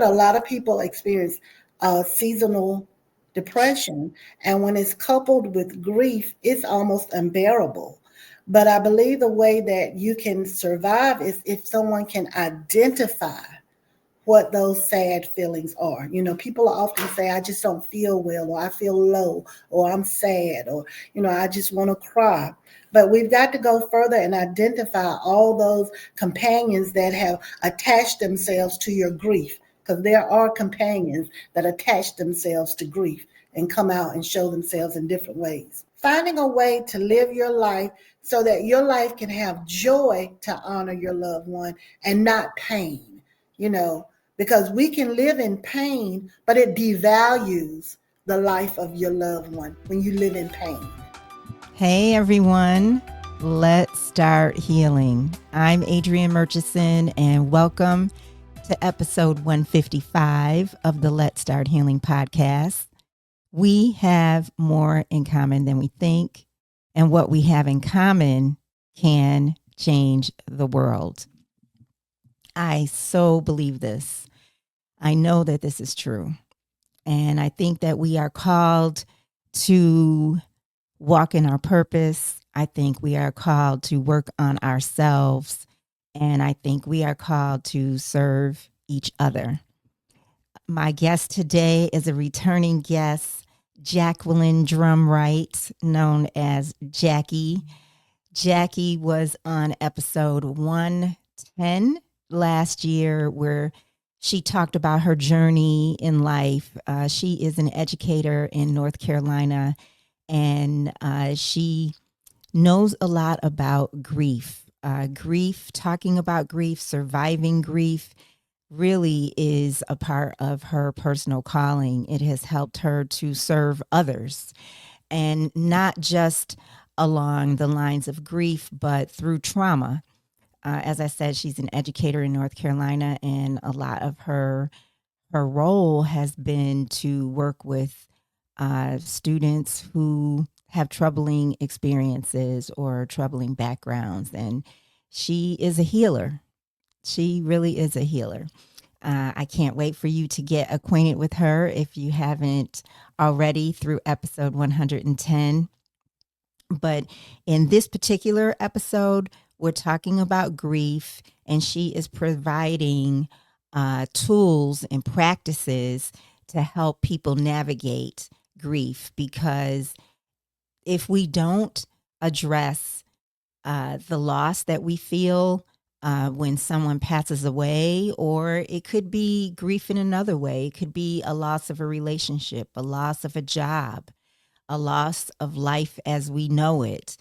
A lot of people experience seasonal depression, and when it's coupled with grief, it's almost unbearable. But I believe the way that you can survive is if someone can identify what those sad feelings are. People often say, I just don't feel well, or I feel low, or I'm sad, or, I just want to cry. But we've got to go further and identify all those companions that have attached themselves to your grief, because there are companions that attach themselves to grief and come out and show themselves in different ways. Finding a way to live your life so that your life can have joy to honor your loved one and not pain, you know, because we can live in pain, but it devalues the life of your loved one when you live in pain. Hey everyone, let's start healing. I'm Adrienne Murchison and welcome to episode 155 of the Let's Start Healing podcast. We have more in common than we think, and what we have in common can change the world. I so believe this. I know that this is true. And I think that we are called to walk in our purpose. I think we are called to work on ourselves. And I think we are called to serve each other. My guest today is a returning guest, Jacqueline Drumwright, known as Jackie. Jackie was on episode 110 last year, where she talked about her journey in life. She is an educator in North Carolina, and she knows a lot about grief. Talking about grief, surviving grief, really is a part of her personal calling. It has helped her to serve others, and not just along the lines of grief, but through trauma. As I said, she's an educator in North Carolina, and a lot of her role has been to work with students who have troubling experiences or troubling backgrounds. And she is a healer. She really is a healer. I can't wait for you to get acquainted with her if you haven't already through episode 110. But in this particular episode, we're talking about grief, and she is providing tools and practices to help people navigate grief. Because if we don't address the loss that we feel when someone passes away, or it could be grief in another way, it could be a loss of a relationship, a loss of a job, a loss of life as we know it.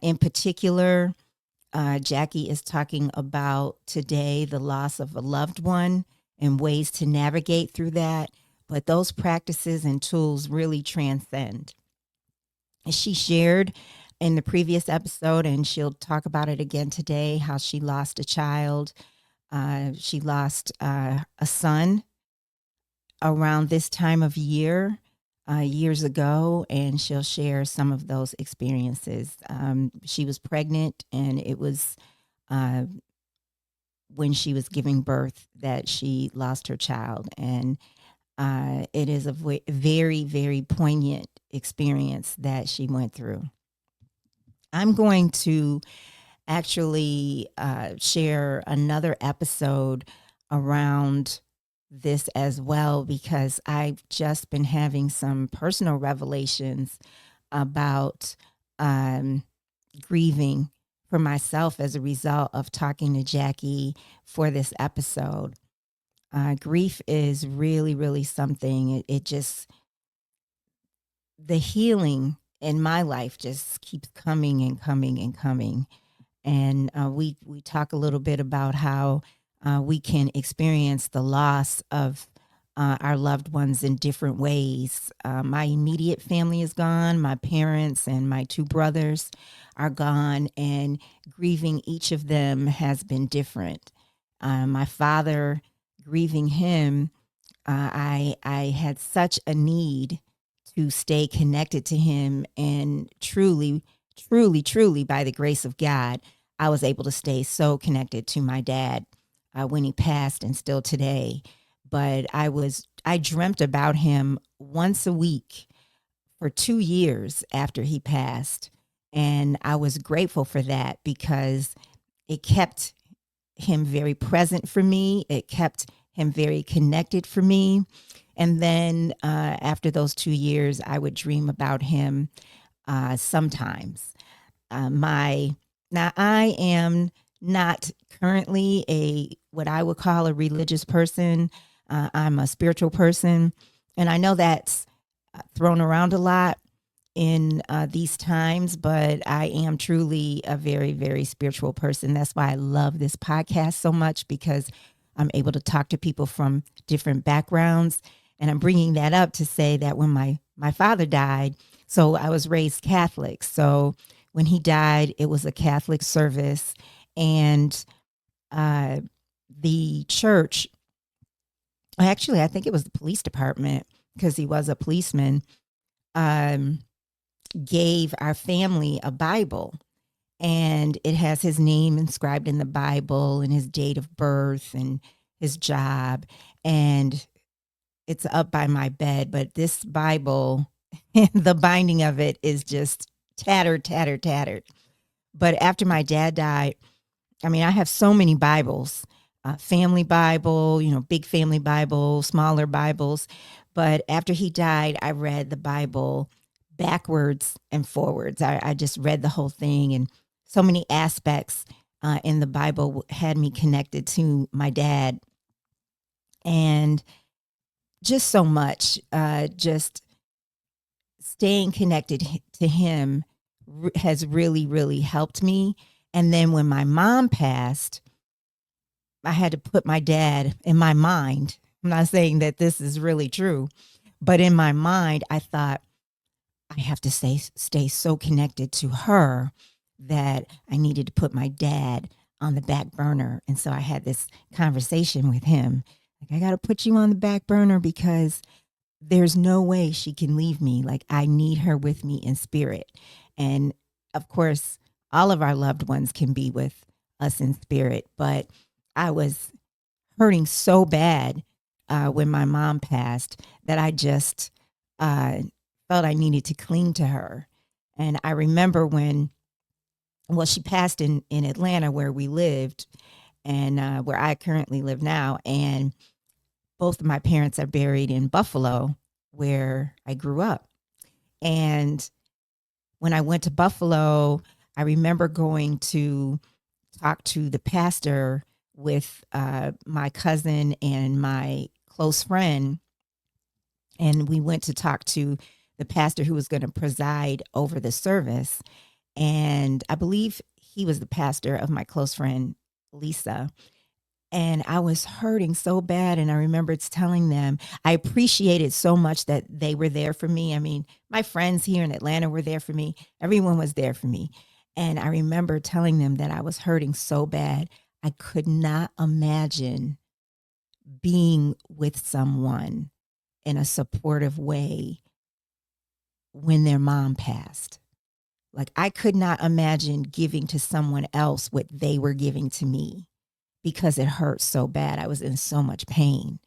In particular, Jackie is talking about today the loss of a loved one and ways to navigate through that. But those practices and tools really transcend. She shared in the previous episode, and she'll talk about it again today, how she lost a child. She lost a son around this time of year. Years ago, and she'll share some of those experiences. She was pregnant, and it was when she was giving birth that she lost her child. And it is a very, very poignant experience that she went through. I'm going to actually share another episode around this as well, because I've just been having some personal revelations about grieving for myself as a result of talking to Jackie for this episode. Grief is really, really something. It just, the healing in my life just keeps coming and coming and coming. And we talk a little bit about how we can experience the loss of our loved ones in different ways. My immediate family is gone. My parents and my two brothers are gone, and grieving each of them has been different. My father, grieving him, I had such a need to stay connected to him, and truly, by the grace of God, I was able to stay so connected to my dad when he passed, and still today. but I dreamt about him once a week for 2 years after he passed. And I was grateful for that because it kept him very present for me. It kept him very connected for me. And then after those 2 years, I would dream about him sometimes. Now I am not currently a what I would call a religious person. I'm a spiritual person, and I know that's thrown around a lot in these times, but I am truly a very, very spiritual person. That's why I love this podcast so much, because I'm able to talk to people from different backgrounds. And I'm bringing that up to say that when my father died, so I was raised Catholic. So when he died, it was a Catholic service. And uh, the church, actually, I think it was the police department, because he was a policeman, um, gave our family a Bible, and it has his name inscribed in the Bible and his date of birth and his job. And it's up by my bed, but this Bible, the binding of it is just tattered, tattered, tattered. But after my dad died, I mean, I have so many Bibles, family Bible, big family Bible, smaller Bibles. But after he died, I read the Bible backwards and forwards. I just read the whole thing, and so many aspects in the Bible had me connected to my dad, and just so much, just staying connected to him has really, really helped me. And then when my mom passed, I had to put my dad in my mind. I'm not saying that this is really true, but in my mind, I thought I have to stay so connected to her that I needed to put my dad on the back burner. And so I had this conversation with him. Like, I got to put you on the back burner because there's no way she can leave me. Like, I need her with me in spirit. And of course, all of our loved ones can be with us in spirit, but I was hurting so bad when my mom passed that I just felt I needed to cling to her. And I remember well, she passed in Atlanta, where we lived, and where I currently live now. And both of my parents are buried in Buffalo, where I grew up. And when I went to Buffalo, I remember going to talk to the pastor with my cousin and my close friend. And we went to talk to the pastor who was going to preside over the service. And I believe he was the pastor of my close friend, Lisa. And I was hurting so bad. And I remembered telling them I appreciated so much that they were there for me. I mean, my friends here in Atlanta were there for me. Everyone was there for me. And I remember telling them that I was hurting so bad. I could not imagine being with someone in a supportive way when their mom passed. Like, I could not imagine giving to someone else what they were giving to me, because it hurt so bad. I was in so much pain.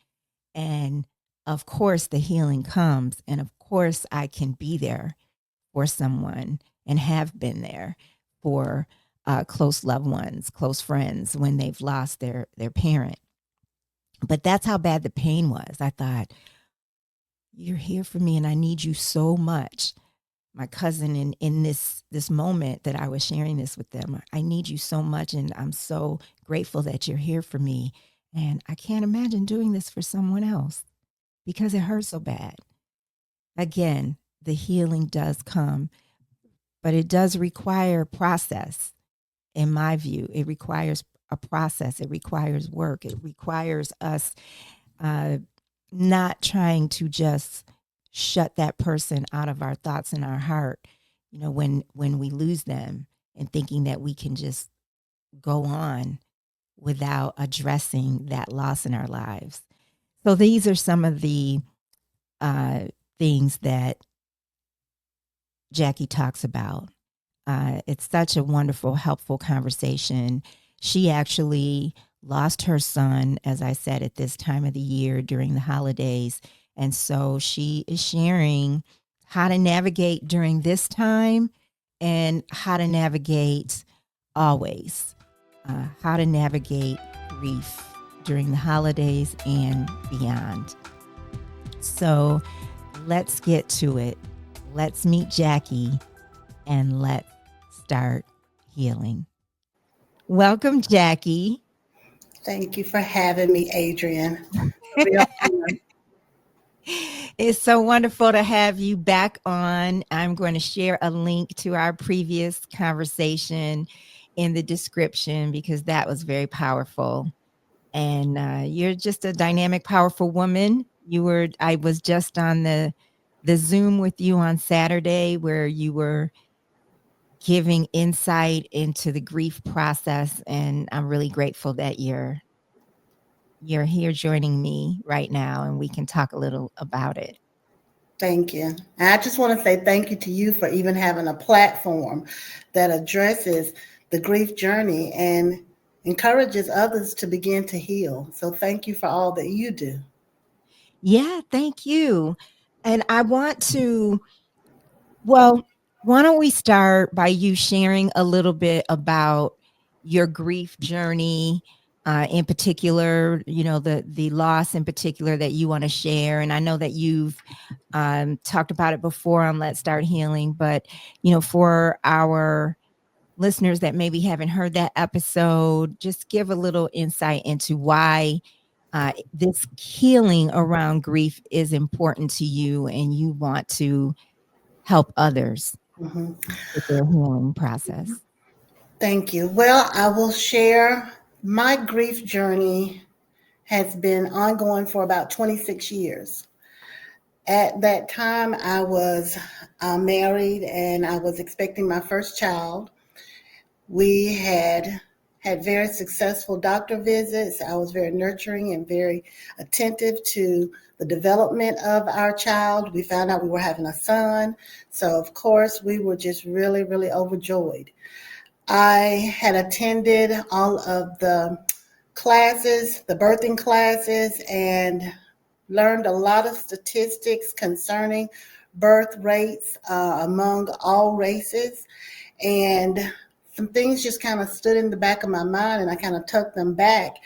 And of course, the healing comes. And of course, I can be there for someone and have been there for close loved ones, close friends when they've lost their parent. But that's how bad the pain was. I thought, you're here for me and I need you so much. My cousin, in this moment that I was sharing this with them, I need you so much, and I'm so grateful that you're here for me. And I can't imagine doing this for someone else because it hurts so bad. Again, the healing does come, but it does require process. In my view, it requires a process. It requires work. It requires us not trying to just shut that person out of our thoughts and our heart, when we lose them, and thinking that we can just go on without addressing that loss in our lives. So these are some of the things that Jackie talks about. It's such a wonderful, helpful conversation. She actually lost her son, as I said, at this time of the year during the holidays. And so she is sharing how to navigate during this time and how to navigate always, how to navigate grief during the holidays and beyond. So let's get to it. Let's meet Jackie and let's start healing. Welcome, Jackie. Thank you for having me, Adrian. Real honor. It's so wonderful to have you back on. I'm going to share a link to our previous conversation in the description because that was very powerful. And you're just a dynamic, powerful woman. I was just on the Zoom with you on Saturday where you were giving insight into the grief process. And I'm really grateful that you're here joining me right now and we can talk a little about it. Thank you. And I just want to say thank you to you for even having a platform that addresses the grief journey and encourages others to begin to heal. So thank you for all that you do. Yeah, thank you. And I want to, well, why don't we start by you sharing a little bit about your grief journey, in particular, the loss in particular that you want to share. And I know that you've talked about it before on Let's Start Healing, but, for our listeners that maybe haven't heard that episode, just give a little insight into why this healing around grief is important to you and you want to help others with their healing process. Thank you. Well, I will share my grief journey has been ongoing for about 26 years. At that time, I was married and I was expecting my first child. We had very successful doctor visits. I was very nurturing and very attentive to the development of our child. We found out we were having a son. So, of course, we were just really, really overjoyed. I had attended all of the classes, the birthing classes, and learned a lot of statistics concerning birth rates among all races. And some things just kind of stood in the back of my mind and I kind of tucked them back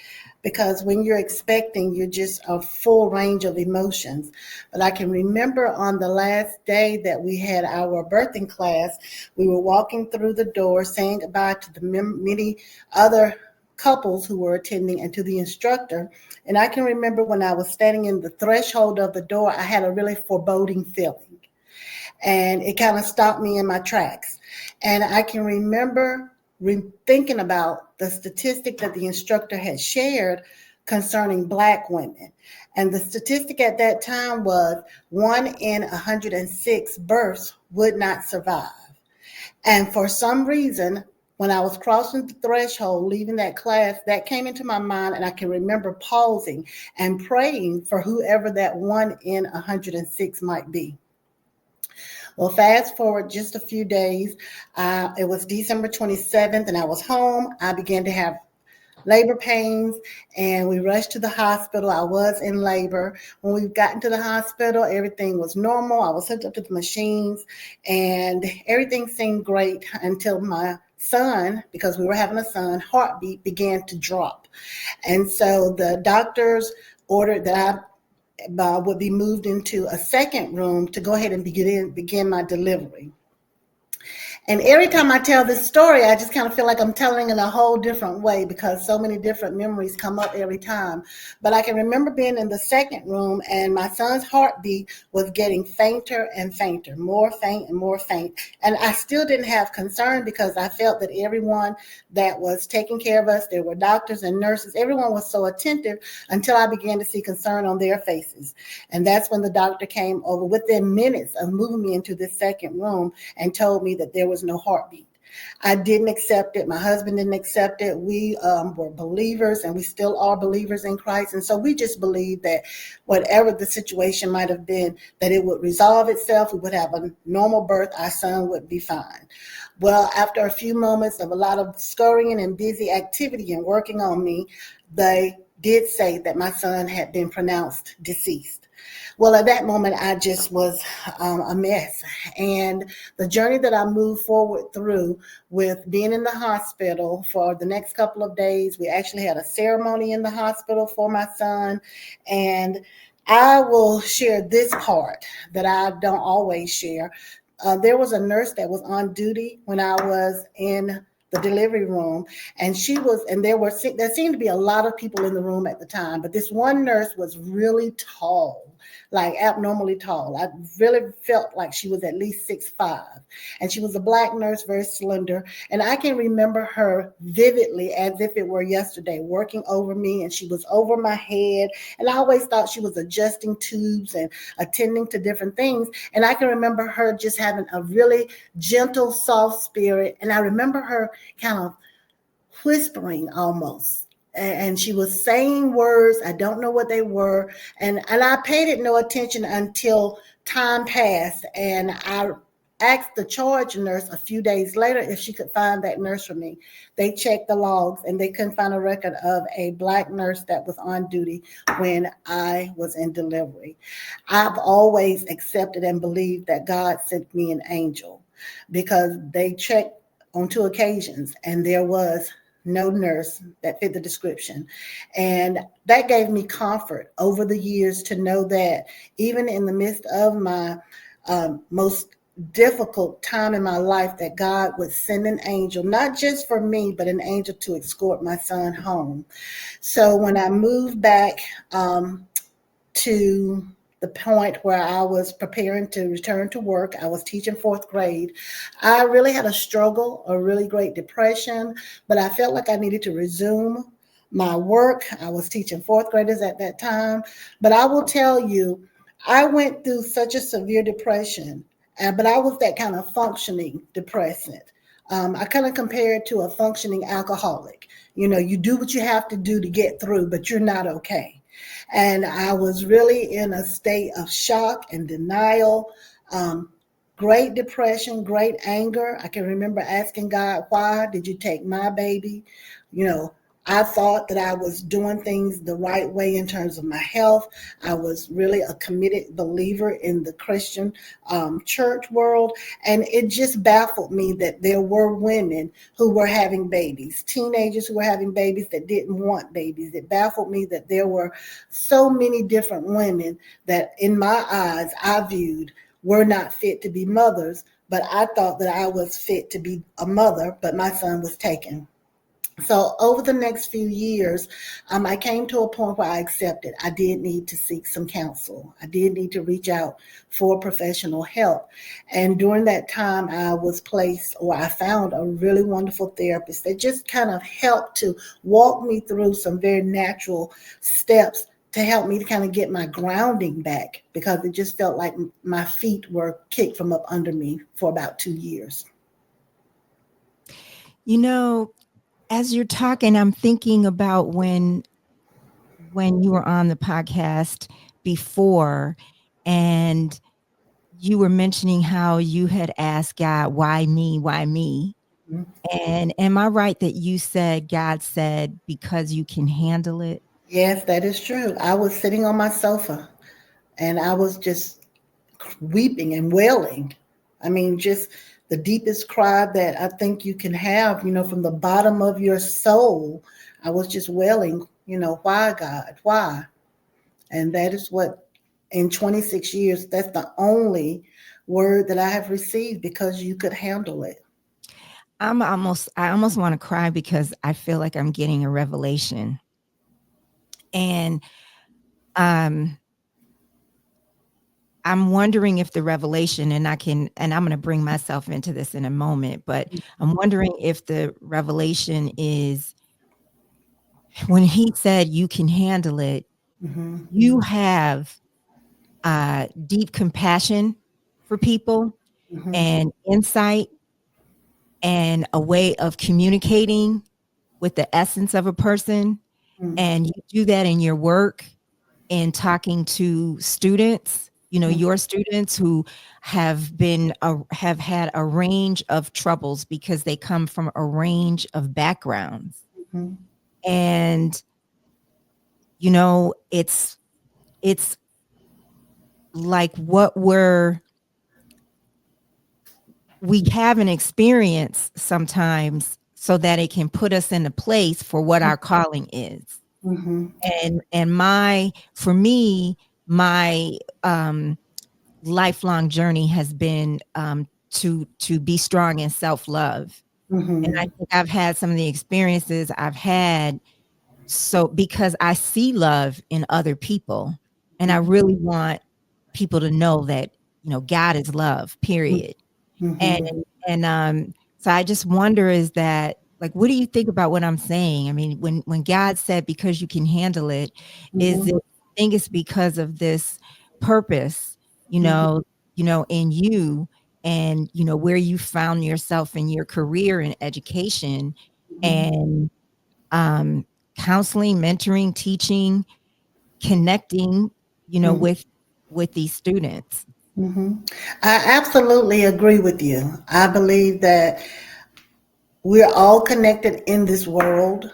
because when you're expecting, you're just a full range of emotions. But I can remember on the last day that we had our birthing class, we were walking through the door saying goodbye to the many other couples who were attending and to the instructor. And I can remember when I was standing in the threshold of the door, I had a really foreboding feeling. And it kind of stopped me in my tracks. And I can remember thinking about the statistic that the instructor had shared concerning Black women. And the statistic at that time was 1 in 106 births would not survive. And for some reason, when I was crossing the threshold, leaving that class, that came into my mind, and I can remember pausing and praying for whoever that 1 in 106 might be. Well, fast forward just a few days. It was December 27th, and I was home. I began to have labor pains, and we rushed to the hospital. I was in labor. When we got into the hospital, everything was normal. I was hooked up to the machines, and everything seemed great until my son, because we were having a son, heartbeat began to drop. And so the doctors ordered that I would be moved into a second room to go ahead and begin my delivery. And every time I tell this story, I just kind of feel like I'm telling it in a whole different way because so many different memories come up every time. But I can remember being in the second room and my son's heartbeat was getting fainter and fainter, more faint and more faint. And I still didn't have concern because I felt that everyone that was taking care of us, there were doctors and nurses, everyone was so attentive until I began to see concern on their faces. And that's when the doctor came over within minutes of moving me into this second room and told me that there was no heartbeat. I didn't accept it. My husband didn't accept it. We were believers and we still are believers in Christ. And so we just believed that whatever the situation might have been, that it would resolve itself. We would have a normal birth. Our son would be fine. Well, after a few moments of a lot of scurrying and busy activity and working on me, they did say that my son had been pronounced deceased. Well, at that moment, I just was a mess. And the journey that I moved forward through with being in the hospital for the next couple of days, we actually had a ceremony in the hospital for my son. And I will share this part that I don't always share. There was a nurse that was on duty when I was in the delivery room, and there seemed to be a lot of people in the room at the time, but this one nurse was really tall, like abnormally tall. I really felt like she was at least 6'5", and she was a black nurse, very slender. And I can remember her vividly as if it were yesterday, working over me, and she was over my head. And I always thought she was adjusting tubes and attending to different things. And I can remember her just having a really gentle, soft spirit. And I remember her kind of whispering almost. And she was saying words. I don't know what they were. And I paid it no attention until time passed. And I asked the charge nurse a few days later if she could find that nurse for me. They checked the logs and they couldn't find a record of a black nurse that was on duty when I was in delivery. I've always accepted and believed that God sent me an angel, because they checked on two occasions and there was no nurse that fit the description. And that gave me comfort over the years to know that even in the midst of my most difficult time in my life, that God would send an angel, not just for me, but an angel to escort my son home. So when I moved back to the point where I was preparing to return to work, I was teaching fourth grade. I really had a struggle, a really great depression, but I felt like I needed to resume my work. I was teaching fourth graders at that time. But I will tell you, I went through such a severe depression, but I was that kind of functioning depressant. I kind of compare it to a functioning alcoholic. You know, you do what you have to do to get through, but you're not okay. And I was really in a state of shock and denial, um, great depression, great anger. I can remember asking God, why did you take my baby? You know, I thought that I was doing things the right way in terms of my health. I was really a committed believer in the Christian church world. And it just baffled me that there were women who were having babies, teenagers who were having babies that didn't want babies. It baffled me that there were so many different women that, in my eyes, I viewed were not fit to be mothers. But I thought that I was fit to be a mother, but my son was taken. So over the next few years, I came to a point where I accepted I did need to seek some counsel. I did need to reach out for professional help. And during that time, I was placed, or I found a really wonderful therapist that just kind of helped to walk me through some very natural steps to help me to kind of get my grounding back, because it just felt like my feet were kicked from up under me for about 2 years. You know, as you're talking, I'm thinking about when you were on the podcast before, and you were mentioning how you had asked God, why me? Why me? And am I right that you said God said, because you can handle it? Yes, that is true. I was sitting on my sofa and I was just weeping and wailing. I mean, just the deepest cry that I think you can have, from the bottom of your soul. I was just wailing, why, God, why? And that is what, in 26 years, that's the only word that I have received, because you could handle it. I almost want to cry because I feel like I'm getting a revelation. And um I'm wondering if the revelation, and I'm going to bring myself into this in a moment, but I'm wondering if the revelation is when he said you can handle it, Hmm. you have deep compassion for people Hmm. and insight and a way of communicating with the essence of a person. And you do that in your work and talking to students, your students who have had a range of troubles because they come from a range of backgrounds. Hmm. And it's like what we have an experience sometimes so that it can put us in a place for what our calling is. Mm-hmm. And for me, my lifelong journey has been to be strong in self-love. And I Mm-hmm. think I've had some of the experiences I've had so because I see love in other people, and I really want people to know that, God is love, period. And Mm-hmm. so I just wonder, is that like, what do you think about what I'm saying? I mean, when God said, because you can handle it, is it, Mm-hmm. I think it's because of this purpose, Mm-hmm. in you, and where you found yourself in your career and education, and um counseling, mentoring, teaching, connecting, Mm-hmm. with these students. Mm-hmm. I absolutely agree with you. I believe that we're all connected in this world.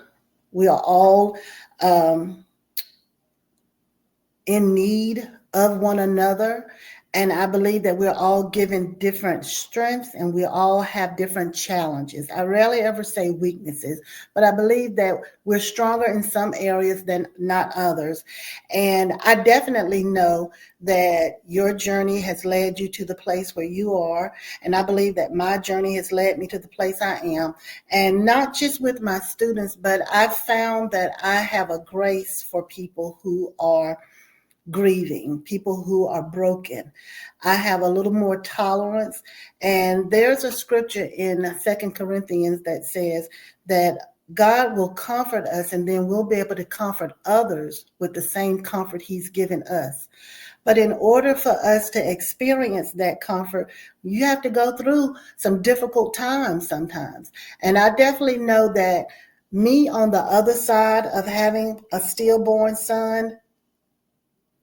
We are all um, in need of one another. And I believe that we're all given different strengths and we all have different challenges. I rarely ever say weaknesses, but I believe that we're stronger in some areas than not others. And I definitely know that your journey has led you to the place where you are. And I believe that my journey has led me to the place I am. And not just with my students, but I've found that I have a grace for people who are grieving, people who are broken. I have a little more tolerance. And there's a scripture in Second Corinthians that says that God will comfort us and then we'll be able to comfort others with the same comfort he's given us. But in order for us to experience that comfort, you have to go through some difficult times sometimes. And I definitely know that me on the other side of having a stillborn son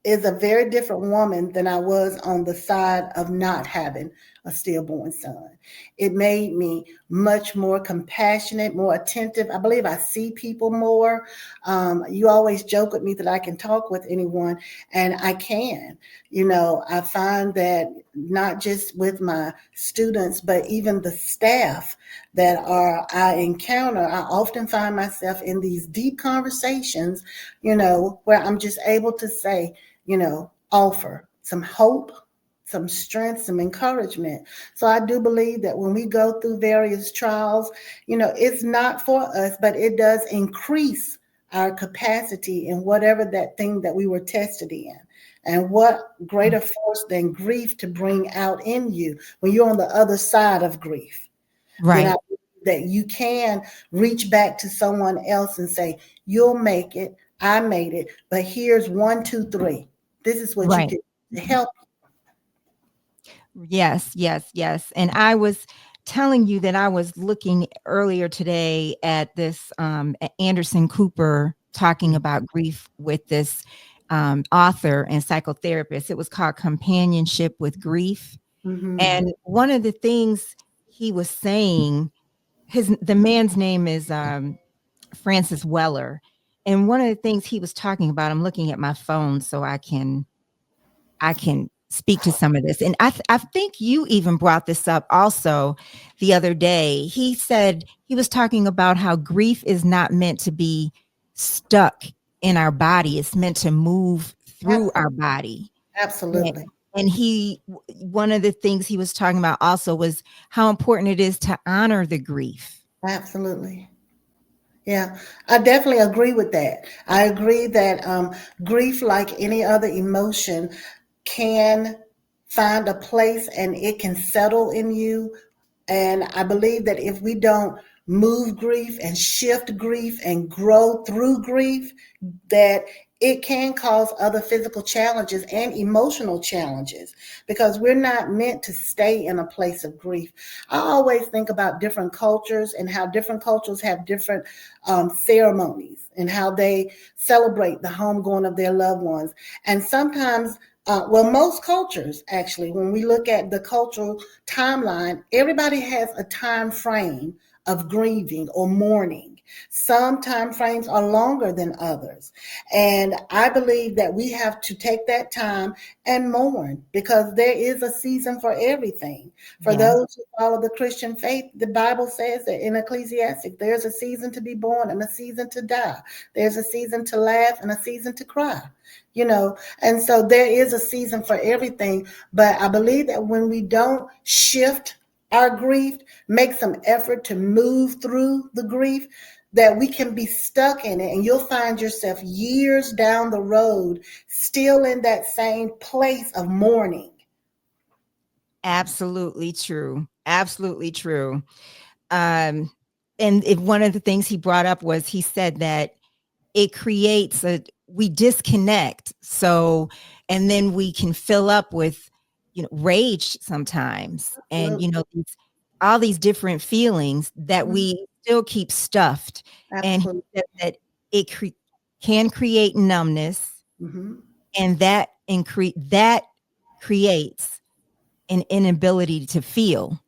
is a very different woman than I was on the side of not having a stillborn son. It made me much more compassionate, more attentive. I believe I see people more. You always joke with me that I can talk with anyone, and I can. I find that not just with my students, but even the staff that I encounter, I often find myself in these deep conversations, where I'm just able to say, offer some hope, some strength, some encouragement. So I do believe that when we go through various trials, it's not for us, but it does increase our capacity in whatever that thing that we were tested in. And what greater force than grief to bring out in you when you're on the other side of grief? Then I Right. that you can reach back to someone else and say, you'll make it. I made it. But here's one, two, three. This is what you Right. can do to help. Yes, yes, yes. And I was telling you that I was looking earlier today at this Anderson Cooper talking about grief with this author and psychotherapist. It was called Companionship with Grief. Mm-hmm. And one of the things he was saying, the man's name is Francis Weller. And one of the things he was talking about, I'm looking at my phone so I can speak to some of this. And I think you even brought this up also the other day. He said he was talking about how grief is not meant to be stuck in our body. It's meant to move through our body. Yeah. Absolutely. And one of the things he was talking about also was how important it is to honor the grief. Absolutely. Yeah, I definitely agree with that. I agree that grief, like any other emotion, can find a place and it can settle in you. And I believe that if we don't move grief and shift grief and grow through grief, that it can cause other physical challenges and emotional challenges because we're not meant to stay in a place of grief. I always think about different cultures and how different cultures have different ceremonies and how they celebrate the homegoing of their loved ones. And sometimes most cultures actually, when we look at the cultural timeline, everybody has a time frame of grieving or mourning. Some time frames are longer than others. And I believe that we have to take that time and mourn, because there is a season for everything. For Yeah, those who follow the Christian faith, the Bible says that in Ecclesiastic, there's a season to be born and a season to die. There's a season to laugh and a season to cry. And so there is a season for everything. But I believe that when we don't shift our grief, make some effort to move through the grief, that we can be stuck in it, and you'll find yourself years down the road still in that same place of mourning. absolutely true. Absolutely true. Um, and one of the things he brought up was he said that it creates we disconnect. So, and then we can fill up with, rage sometimes, and, Absolutely. all these different feelings that Mhm. we still keep stuffed. And he Absolutely. said that it can create numbness, Hmm. and that creates an inability to feel.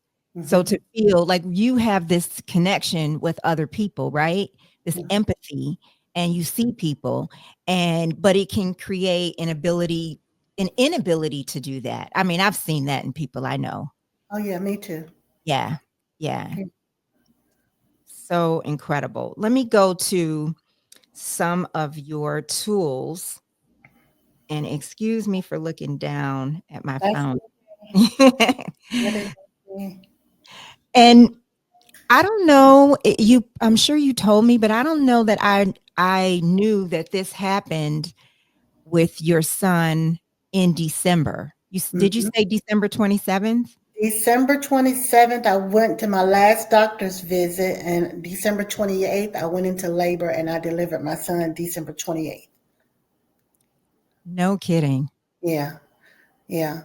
So Hmm. to feel like you have this connection with other people, right? This empathy, and you see people, but it can create an inability to do that. I mean, I've seen that in people I know. Oh, yeah, me too. Yeah. Yeah. So incredible. Let me go to some of your tools, and excuse me for looking down at my That's phone. that is. And I don't know, I'm sure you told me, but I don't know that I knew that this happened with your son in December. Did you Mhm. say December 27th? December 27th, I went to my last doctor's visit, and December 28th, I went into labor and I delivered my son December 28th. No kidding. Yeah, yeah.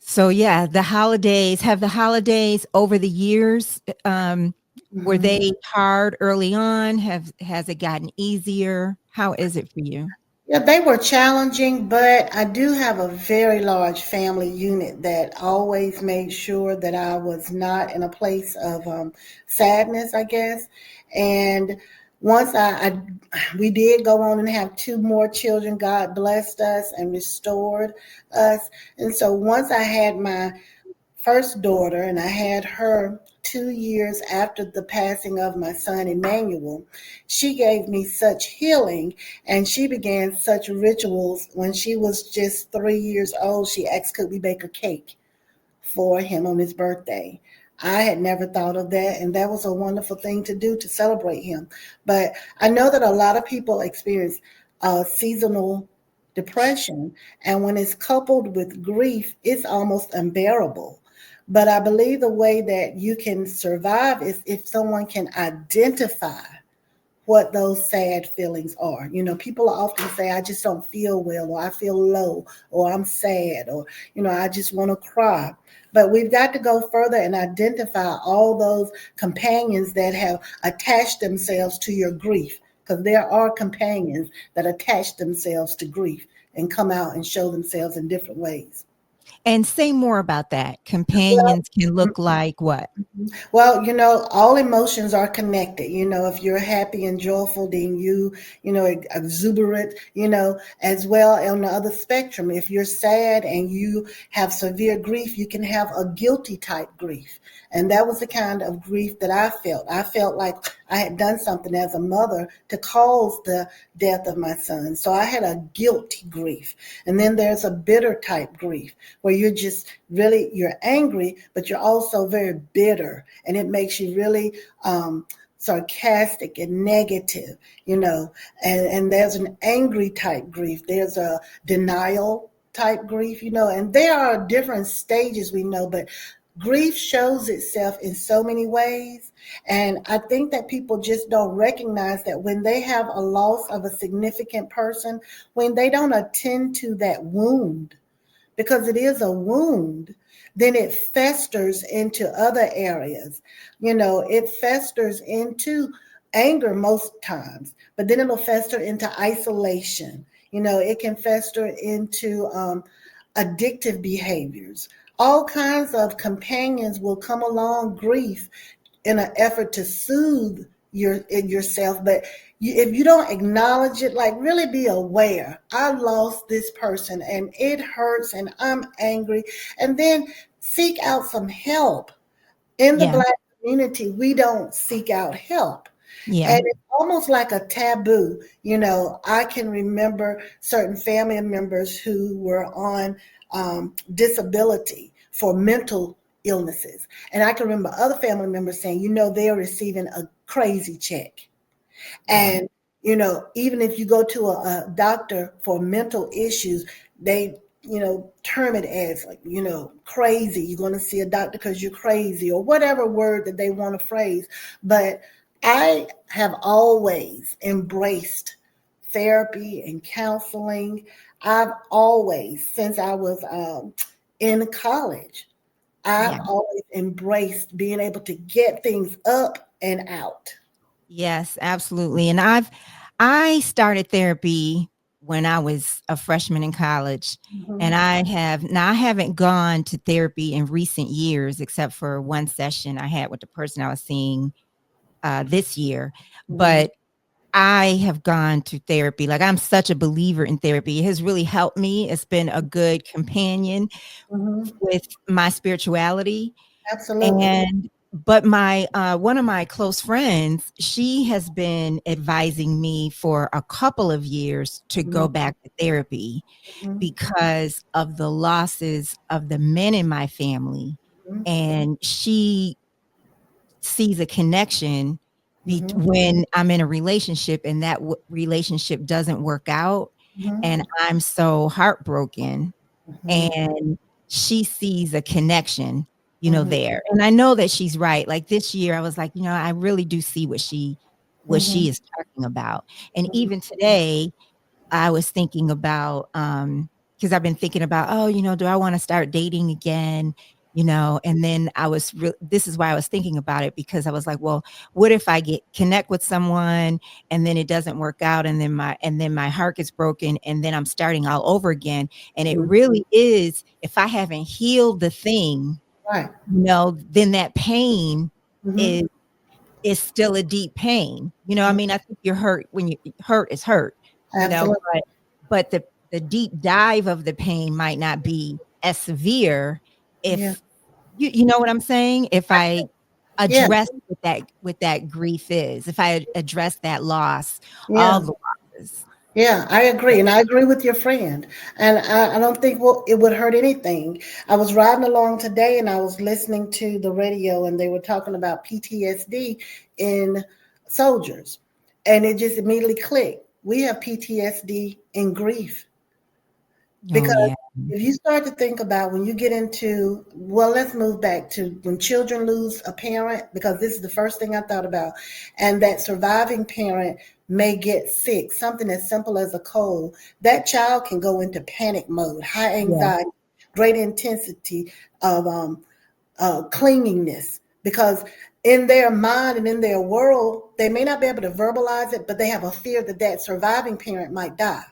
So yeah, have the holidays over the years, were Hmm. they hard early on? Has it gotten easier? How is it for you? Yeah, they were challenging, but I do have a very large family unit that always made sure that I was not in a place of sadness, I guess. And once we did go on and have two more children. God blessed us and restored us. And so once I had my first daughter, and I had her 2 years after the passing of my son Emmanuel. She gave me such healing, and she began such rituals. When she was just 3 years old, she asked, could we bake a cake for him on his birthday? I had never thought of that, and that was a wonderful thing to do to celebrate him. But I know that a lot of people experience seasonal depression, and when it's coupled with grief, it's almost unbearable. But I believe the way that you can survive is if someone can identify what those sad feelings are. People often say, I just don't feel well, or I feel low, or I'm sad, or, I just want to cry. But we've got to go further and identify all those companions that have attached themselves to your grief, because there are companions that attach themselves to grief and come out and show themselves in different ways. And say more about that. Well, Companions can look like what? Well, all emotions are connected. If you're happy and joyful, then exuberant, as well. On the other spectrum, if you're sad and you have severe grief, you can have a guilty type grief. And that was the kind of grief that I felt. I felt like I had done something as a mother to cause the death of my son. So I had a guilty grief. And then there's a bitter type grief where you're angry, but you're also very bitter, and it makes you really sarcastic and negative, and there's an angry type grief. There's a denial type grief, and there are different stages, we know, but grief shows itself in so many ways. And I think that people just don't recognize that when they have a loss of a significant person, when they don't attend to that wound, because it is a wound, then it festers into other areas. It festers into anger most times, but then it'll fester into isolation. It can fester into addictive behaviors. All kinds of companions will come along grief in an effort to soothe yourself, but if you don't acknowledge it, like really be aware. I lost this person and it hurts and I'm angry, and then seek out some help. In the Yeah. Black community, we don't seek out help. Yeah. And it's almost like a taboo. I can remember certain family members who were on disability for mental illnesses. And I can remember other family members saying, they're receiving a crazy check. Yeah. And, even if you go to a doctor for mental issues, they, term it as like, crazy. You're going to see a doctor because you're crazy, or whatever word that they want to phrase. But I have always embraced therapy and counseling. I've always, since I was in college, I've Yeah. always embraced being able to get things up and out. Yes, absolutely. And I started therapy when I was a freshman in college. And Mhm, I haven't gone to therapy in recent years, except for one session I had with the person I was seeing this year. mhm, But I have gone to therapy. Like, I'm such a believer in therapy. It has really helped me. It's been a good companion mhm. with my spirituality. Absolutely. And but my one of my close friends, she has been advising me for a couple of years to Mhm, go back to therapy mhm, because of the losses of the men in my family. mhm, And she sees a connection mhm, when I'm in a relationship and that relationship doesn't work out, mhm, and I'm so heartbroken, mhm, and she sees a connection, mhm, there. And I know that she's right. Like this year, I was like, I really do see what mhm, she is talking about. And mhm, even today, I was thinking about because I've been thinking about, oh, do I want to start dating again? And then this is why I was thinking about it, because I was like, well, what if I connect with someone and then it doesn't work out, and then my heart gets broken, and then I'm starting all over again. And it mhm. really is, if I haven't healed the thing, Right. then that pain Mhm, is still a deep pain. I mhm. mean, I think you're hurt when you hurt is hurt, Absolutely. but the deep dive of the pain might not be as severe Yeah. if you know what I'm saying? If I Yeah. address what that grief is, if I address that loss, all Yeah. the losses. Yeah, I agree. And I agree with your friend. And I don't think it would hurt anything. I was riding along today and I was listening to the radio and they were talking about PTSD in soldiers. And it just immediately clicked. We have PTSD in grief. Oh, Because yeah. if you start to think about when you get into, well, let's move back to when children lose a parent, because this is the first thing I thought about, and that surviving parent may get sick, something as simple as a cold, that child can go into panic mode, high Yeah. anxiety, great intensity of clingingness, because in their mind and in their world, they may not be able to verbalize it, but they have a fear that that surviving parent might die.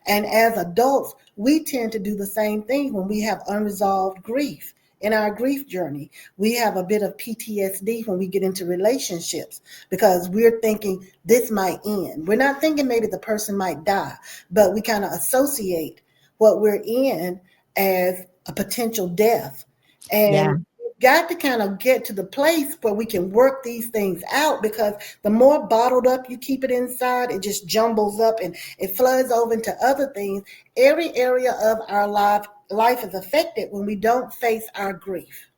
And as adults, we tend to do the same thing when we have unresolved grief in our grief journey. We have a bit of PTSD when we get into relationships because we're thinking this might end. We're not thinking maybe the person might die, but we kind of associate what we're in as a potential death. Yeah. And we've got to kind of get to the place where we can work these things out, because the more bottled up you keep it inside, it just jumbles up and it floods over into other things. Every area of our life is affected when we don't face our grief.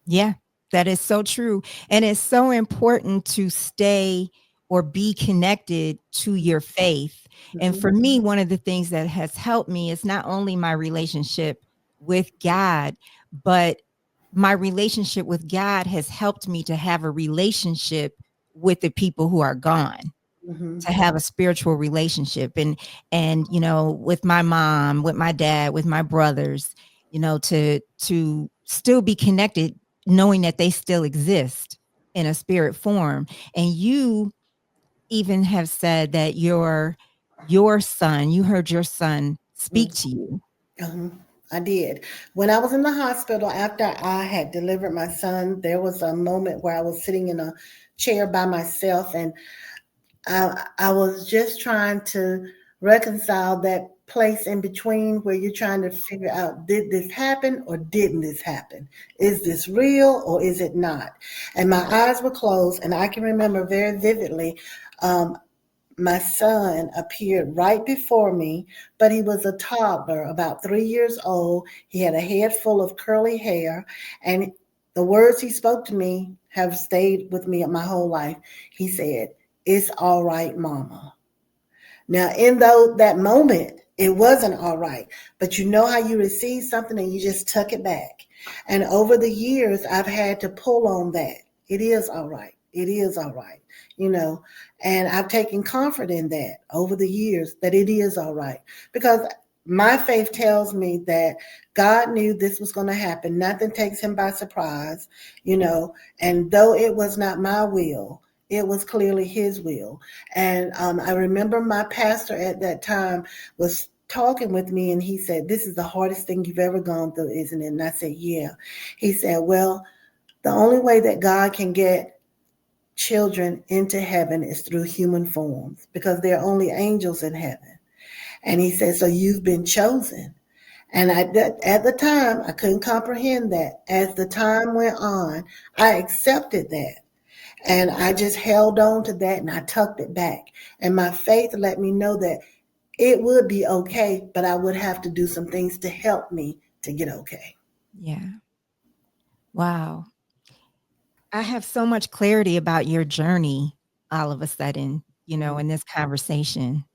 Yeah, that is so true. And it's so important to stay or be connected to your faith. And Mhm, for me, one of the things that has helped me is not only my relationship with God, but my relationship with God has helped me to have a relationship with the people who are gone, mhm, to have a spiritual relationship. And with my mom, with my dad, with my brothers, to still be connected, knowing that they still exist in a spirit form. And you even have said that your son, you heard your son speak mhm, to you. mhm. I did. When I was in the hospital after I had delivered my son, there was a moment where I was sitting in a chair by myself, and I was just trying to reconcile that place in between where you're trying to figure out, did this happen or didn't this happen? Is this real or is it not? And my eyes were closed, and I can remember very vividly. Um, my son appeared right before me, but he was a toddler, about 3 years old. He had a head full of curly hair, and the words he spoke to me have stayed with me my whole life. He said, "It's all right, mama." Now, in that moment, it wasn't all right, but you know how you receive something and you just tuck it back. And over the years, I've had to pull on that. It is all right. It is all right. You know, and I've taken comfort in that over the years that it is all right, because my faith tells me that God knew this was going to happen. Nothing takes him by surprise, you know, and though it was not my will, it was clearly his will. And I remember my pastor at that time was talking with me, and he said, "This is the hardest thing you've ever gone through, isn't it?" And I said, "Yeah." He said, "Well, the only way that God can get children into heaven is through human forms, because there are only angels in heaven." And he said, "So you've been chosen." And at the time, I couldn't comprehend that. As the time went on, I accepted that. And I just held on to that and I tucked it back. And my faith let me know that it would be okay, but I would have to do some things to help me to get okay. Yeah. Wow. I have so much clarity about your journey all of a sudden, Mhm. in this conversation.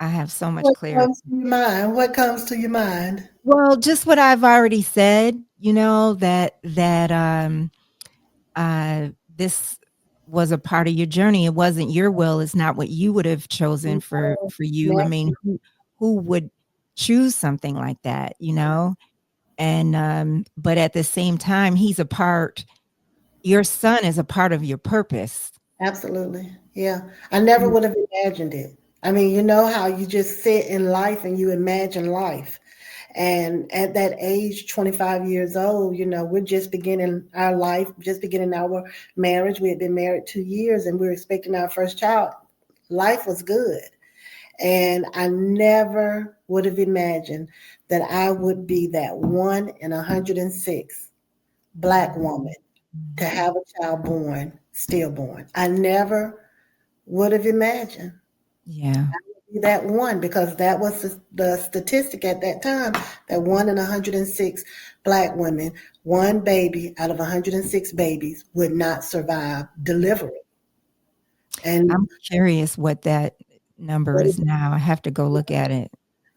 I have so much What clarity. comes to your mind? What comes to your mind? Well, just what I've already said, this was a part of your journey. It wasn't your will. It's not what you would have chosen for you. I Never. mean, who would choose something like that, And but at the same time, your son is a part of your purpose. Absolutely. Yeah. I never Mm. would have imagined it. I mean, you know how you just sit in life and you imagine life. And at that age, 25 years old, we're just beginning our life, just beginning our marriage. We had been married 2 years and we were expecting our first child. Life was good. And I never would have imagined that I would be that one in 106 Black woman to Mhm. have a child born, stillborn. I never would have imagined Yeah. that one, because that was the statistic at that time, that one in 106 Black women, one baby out of 106 babies would not survive delivery. And I'm curious what that number is now. I have to go look at it.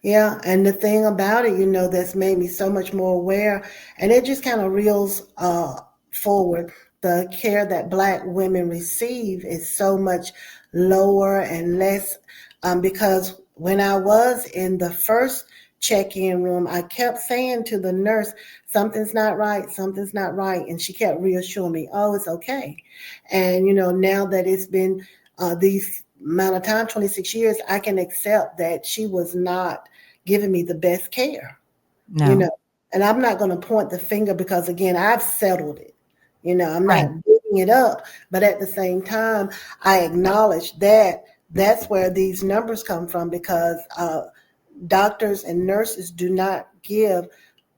yeah, and the thing about it, that's made me so much more aware, and it just kind of reels forward. The care that Black women receive is so much lower and less, because when I was in the first check-in room, I kept saying to the nurse, "Something's not right, something's not right," and she kept reassuring me, "Oh, it's okay." And now that it's been these amount of time, 26 years, I can accept that she was not giving me the best care, you No. know. And I'm not going to point the finger, because again, I've settled it. I'm Right. not beating it up, but at the same time, I acknowledge that that's where these numbers come from, because doctors and nurses do not give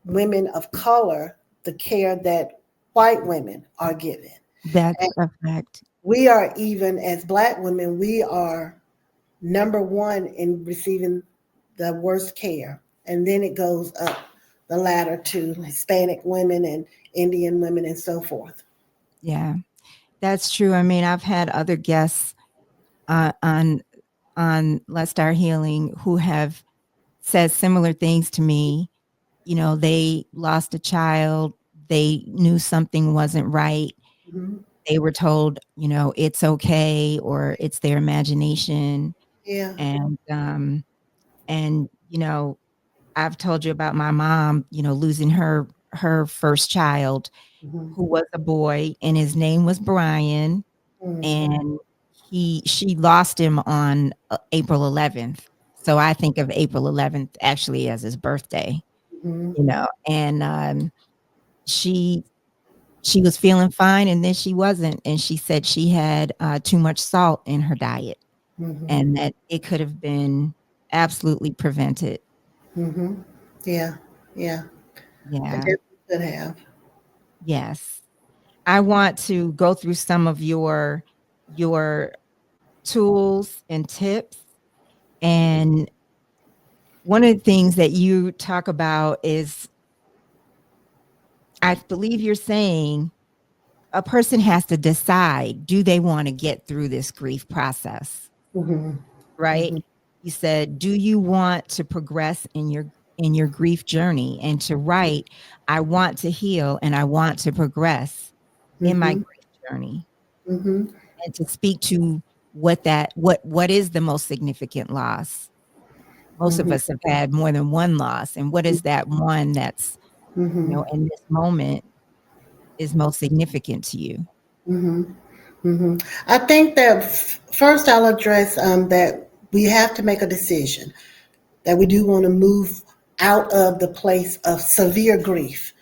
women of color the care that white women are given. That's And a fact. we are, even as Black women, we are number one in receiving the worst care. And then it goes up the ladder to Hispanic women and Indian women and so forth. Yeah. That's true. I mean, I've had other guests on Let's Start Healing who have said similar things to me. They lost a child, they knew something wasn't right. Mhm. They were told, it's okay, or it's their imagination. Yeah. And I've told you about my mom, losing her first child, Mhm. who was a boy, and his name was Brian, Mm. and she lost him on April 11th. So I think of April 11th actually as his birthday, Mhm. and she she was feeling fine, and then she wasn't, and she said she had too much salt in her diet, Mhm. and that it could have been absolutely prevented. Mhm. Yeah. Yeah. I Yeah. definitely could have. Yes. I want to go through some of your tools and tips. And one of the things that you talk about is, I believe you're saying a person has to decide, do they want to get through this grief process, Mhm. right? Mhm. You said, do you want to progress in your grief journey, and to write, I want to heal and I want to progress in my Mhm. grief journey, Mhm. and to speak to what is the most significant loss. Most of Mhm. us have had more than one loss, and what is that one that's, Mhm. in this moment is most significant to you? Mhm. Mhm. I think that first I'll address that we have to make a decision that we do want to move out of the place of severe grief.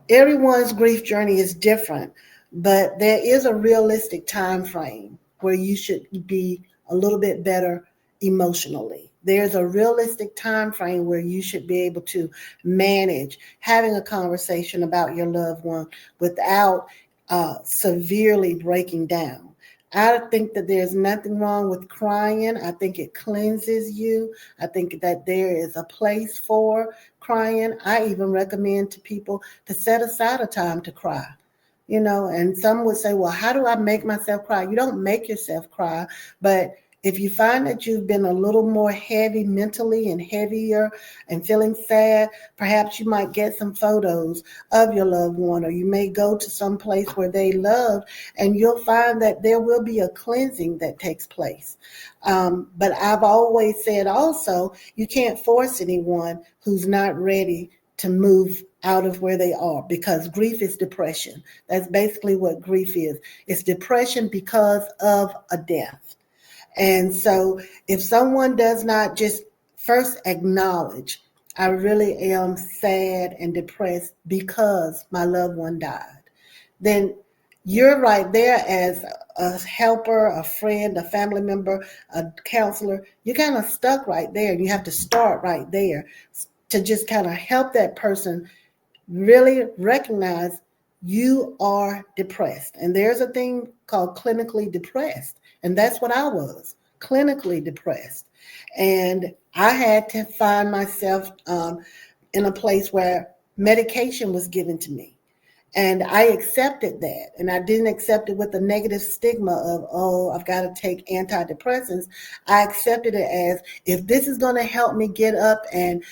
Everyone's grief journey is different, but there is a realistic time frame where you should be a little bit better emotionally. There's a realistic time frame where you should be able to manage having a conversation about your loved one without severely breaking down. I think that there's nothing wrong with crying. I think it cleanses you. I think that there is a place for crying. I even recommend to people to set aside a time to cry. And some would say, well, how do I make myself cry? You don't make yourself cry, but if you find that you've been a little more heavy mentally and heavier and feeling sad, perhaps you might get some photos of your loved one, or you may go to some place where they love, and you'll find that there will be a cleansing that takes place. But I've always said also, you can't force anyone who's not ready to move out of where they are, because grief is depression. That's basically what grief is. It's depression because of a death. And so if someone does not just first acknowledge, I really am sad and depressed because my loved one died, then you're right there as a helper, a friend, a family member, a counselor. You're kind of stuck right there. You have to start right there to just kind of help that person really recognize you are depressed. And there's a thing called clinically depressed. And that's what I was, clinically depressed. And I had to find myself in a place where medication was given to me. And I accepted that. And I didn't accept it with the negative stigma of, oh, I've got to take antidepressants. I accepted it as, if this is going to help me get up and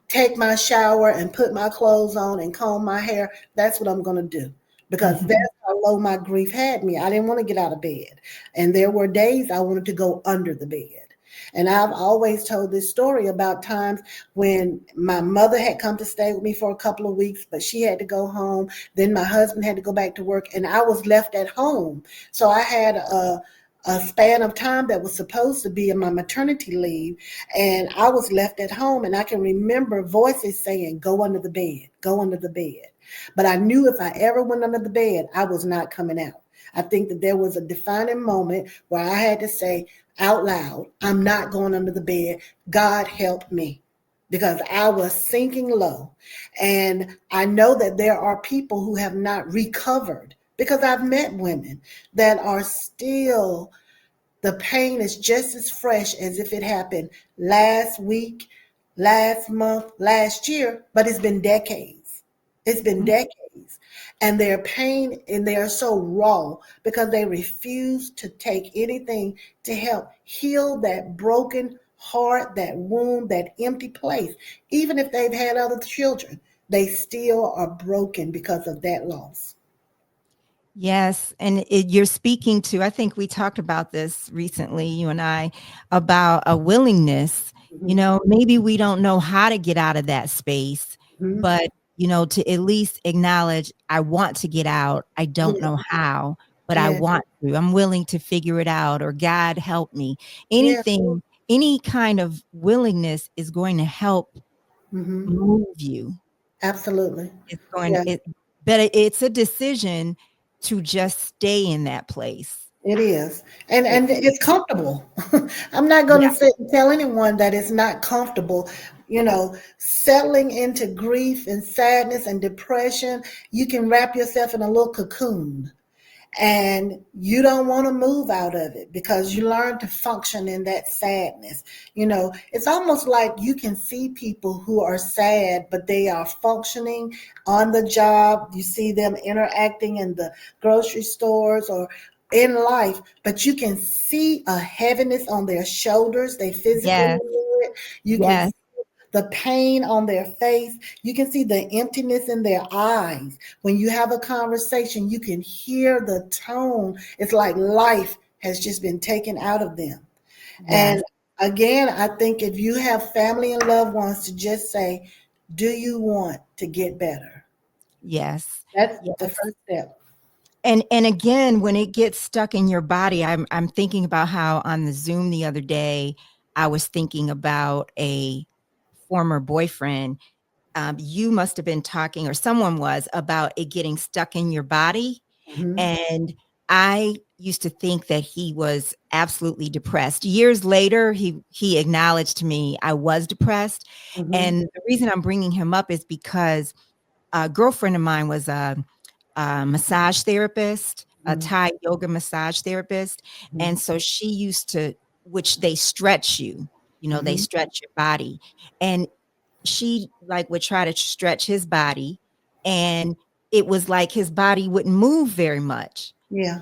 take my shower and put my clothes on and comb my hair, that's what I'm going to do. Because Mhm. that's how low my grief had me. I didn't want to get out of bed. And there were days I wanted to go under the bed. And I've always told this story about times when my mother had come to stay with me for a couple of weeks, but she had to go home. Then my husband had to go back to work, and I was left at home. So I had a span of time that was supposed to be in my maternity leave, and I was left at home. And I can remember voices saying, go under the bed, go under the bed. But I knew if I ever went under the bed, I was not coming out. I think that there was a defining moment where I had to say out loud, I'm not going under the bed. God help me, because I was sinking low. And I know that there are people who have not recovered, because I've met women that are still, the pain is just as fresh as if it happened last week, last month, last year, but it's been decades. It's been decades. And their pain, and they are so raw because they refuse to take anything to help heal that broken heart, that wound, that empty place. Even if they've had other children, they still are broken because of that loss. Yes, and you're speaking to, I think we talked about this recently, you and I, about a willingness. Mm-hmm. Maybe we don't know how to get out of that space, Mm-hmm. but, to at least acknowledge, I want to get out. I don't Yeah. know how, but I Yeah. want to. I'm willing to figure it out, or God help me. Yeah. Anything any kind of willingness is going to help Mm-hmm. move you. Absolutely. It's going Yeah, to, but it's a decision to just stay in that place. it is. And It's, it's comfortable. I'm not going yeah, to sit and tell anyone that it's not comfortable. Settling into grief and sadness and depression, you can wrap yourself in a little cocoon and you don't want to move out of it because you learn to function in that sadness. It's almost like you can see people who are sad, but they are functioning on the job. You see them interacting in the grocery stores or in life, but you can see a heaviness on their shoulders. They physically yes, do it. You can yes, the pain on their face. You can see the emptiness in their eyes. When you have a conversation, you can hear the tone. It's like life has just been taken out of them. yes, And again, I think if you have family and loved ones to just say, do you want to get better? yes, That's the yes. first step. And again, when it gets stuck in your body, I'm thinking about how on the Zoom the other day, I was thinking about a former boyfriend. You must have been talking, or someone was, about it getting stuck in your body. Mm-hmm. And I used to think that he was absolutely depressed. Years later, he acknowledged to me I was depressed. Mm-hmm. And the reason I'm bringing him up is because a girlfriend of mine was a massage therapist, a Mm-hmm. Thai yoga massage therapist. And so she used to, which they stretch you, they Mm-hmm. stretch your body. And she like would try to stretch his body. And it was like his body wouldn't move very much. Yeah.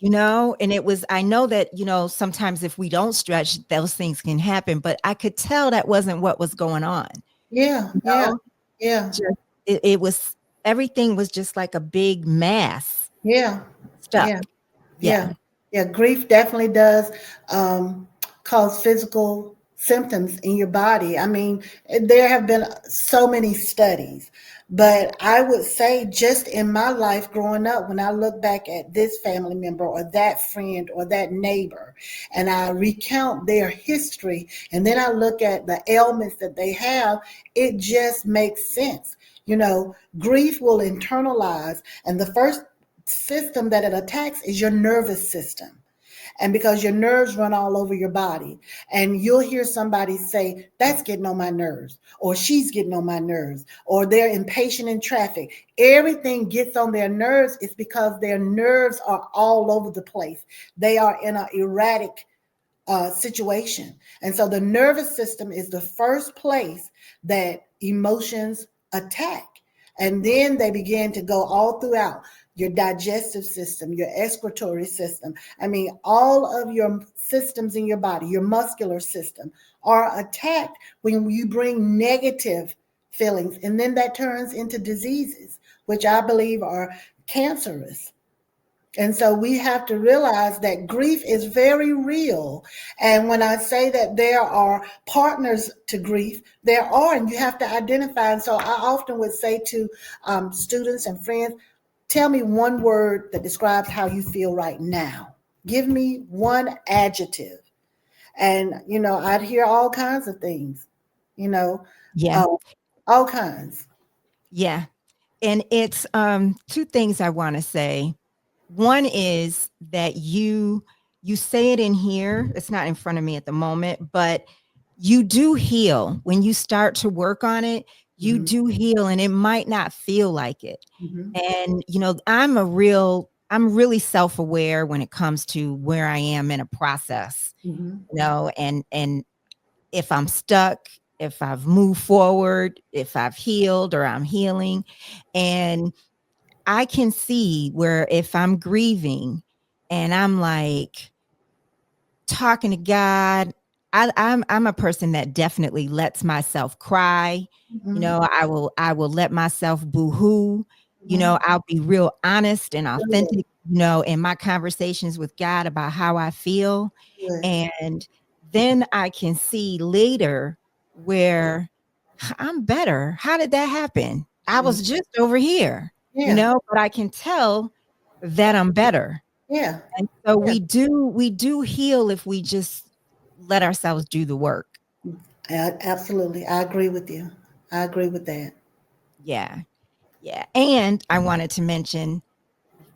And it was, I know that, sometimes if we don't stretch, those things can happen, but I could tell that wasn't what was going on. Yeah. You Yeah. know, Yeah. just, it was, everything was just like a big mass Yeah. stuck. Yeah. Yeah. Yeah, yeah, grief definitely does um, cause physical symptoms in your body. I mean, there have been so many studies, but I would say just in my life growing up, when I look back at this family member or that friend or that neighbor, and I recount their history, and then I look at the ailments that they have, it just makes sense. Grief will internalize, and the first system that it attacks is your nervous system. And because your nerves run all over your body, and you'll hear somebody say, that's getting on my nerves, or she's getting on my nerves, or they're impatient in traffic. Everything gets on their nerves. It's because their nerves are all over the place. They are in an erratic situation. And so the nervous system is the first place that emotions attack. And then they begin to go all throughout your digestive system, your excretory system. I mean, all of your systems in your body, your muscular system are attacked when you bring negative feelings. And then that turns into diseases, which I believe are cancerous. And so we have to realize that grief is very real. And when I say that there are partners to grief, there are, and you have to identify. And so I often would say to students and friends, tell me one word that describes how you feel right now. Give me one adjective. And, I'd hear all kinds of things, you know, Yeah. uh, all kinds. Yeah. And it's two things I want to say. One is that you say it in here. It's not in front of me at the moment, but you do heal when you start to work on it. You Hmm. do heal, and it might not feel like it. Hmm. And I'm really self-aware when it comes to where I am in a process. Hmm. And if I'm stuck, if I've moved forward, if I've healed or I'm healing, and I can see where if I'm grieving and I'm like talking to God, I'm a person that definitely lets myself cry. Hmm. I will let myself boo-hoo. Hmm. I'll be real honest and authentic, in my conversations with God about how I feel. Good. And then I can see later where I'm better. How did that happen? I Mm. was just over here, Yeah. but I can tell that I'm better. Yeah. And so Yeah. we do heal if we just let ourselves do the work. Absolutely. I agree with you. I agree with that. Yeah. Yeah. And I wanted to mention,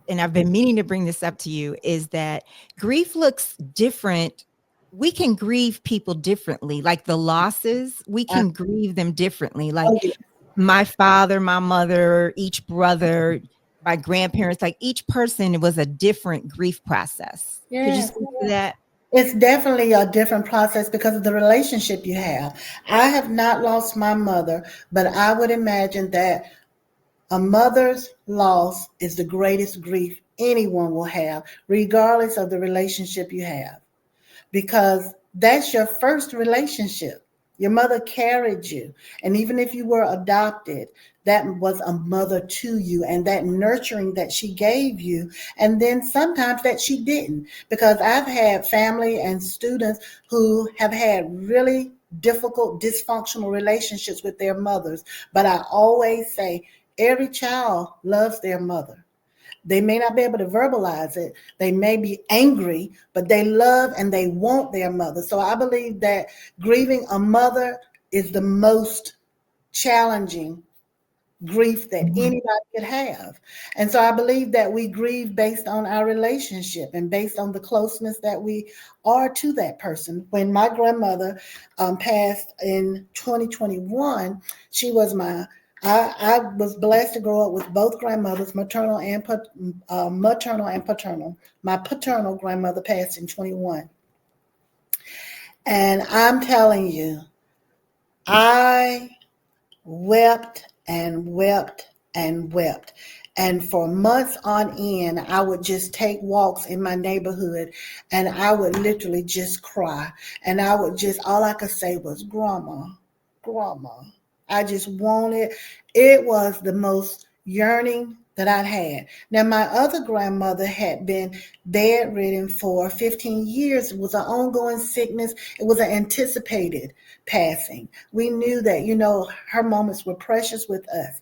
and I've been meaning to bring this up to you, is that grief looks different. We can grieve people differently. Like the losses, we I, can grieve them differently. Like oh, yeah. my father, my mother, each brother, my grandparents, like each person was a different grief process. Could you Yes. speak to that? It's definitely a different process because of the relationship you have. I have not lost my mother, but I would imagine that a mother's loss is the greatest grief anyone will have, regardless of the relationship you have, because that's your first relationship. Your mother carried you. And even if you were adopted, that was a mother to you, and that nurturing that she gave you. And then sometimes that she didn't, because I've had family and students who have had really difficult, dysfunctional relationships with their mothers. But I always say every child loves their mother. They may not be able to verbalize it. They may be angry, but they love and they want their mother. So I believe that grieving a mother is the most challenging grief that Mhm. anybody could have. And so I believe that we grieve based on our relationship and based on the closeness that we are to that person. When my grandmother passed in 2021, she was I was blessed to grow up with both grandmothers, maternal and paternal. My paternal grandmother passed in 21. And I'm telling you, I wept and wept and wept. And for months on end, I would just take walks in my neighborhood and I would literally just cry. And I would just, all I could say was, Grandma, Grandma. I just wanted, it was the most yearning that I'd had. Now, my other grandmother had been bedridden for 15 years. It was an ongoing sickness, it was an anticipated passing. We knew that, her moments were precious with us.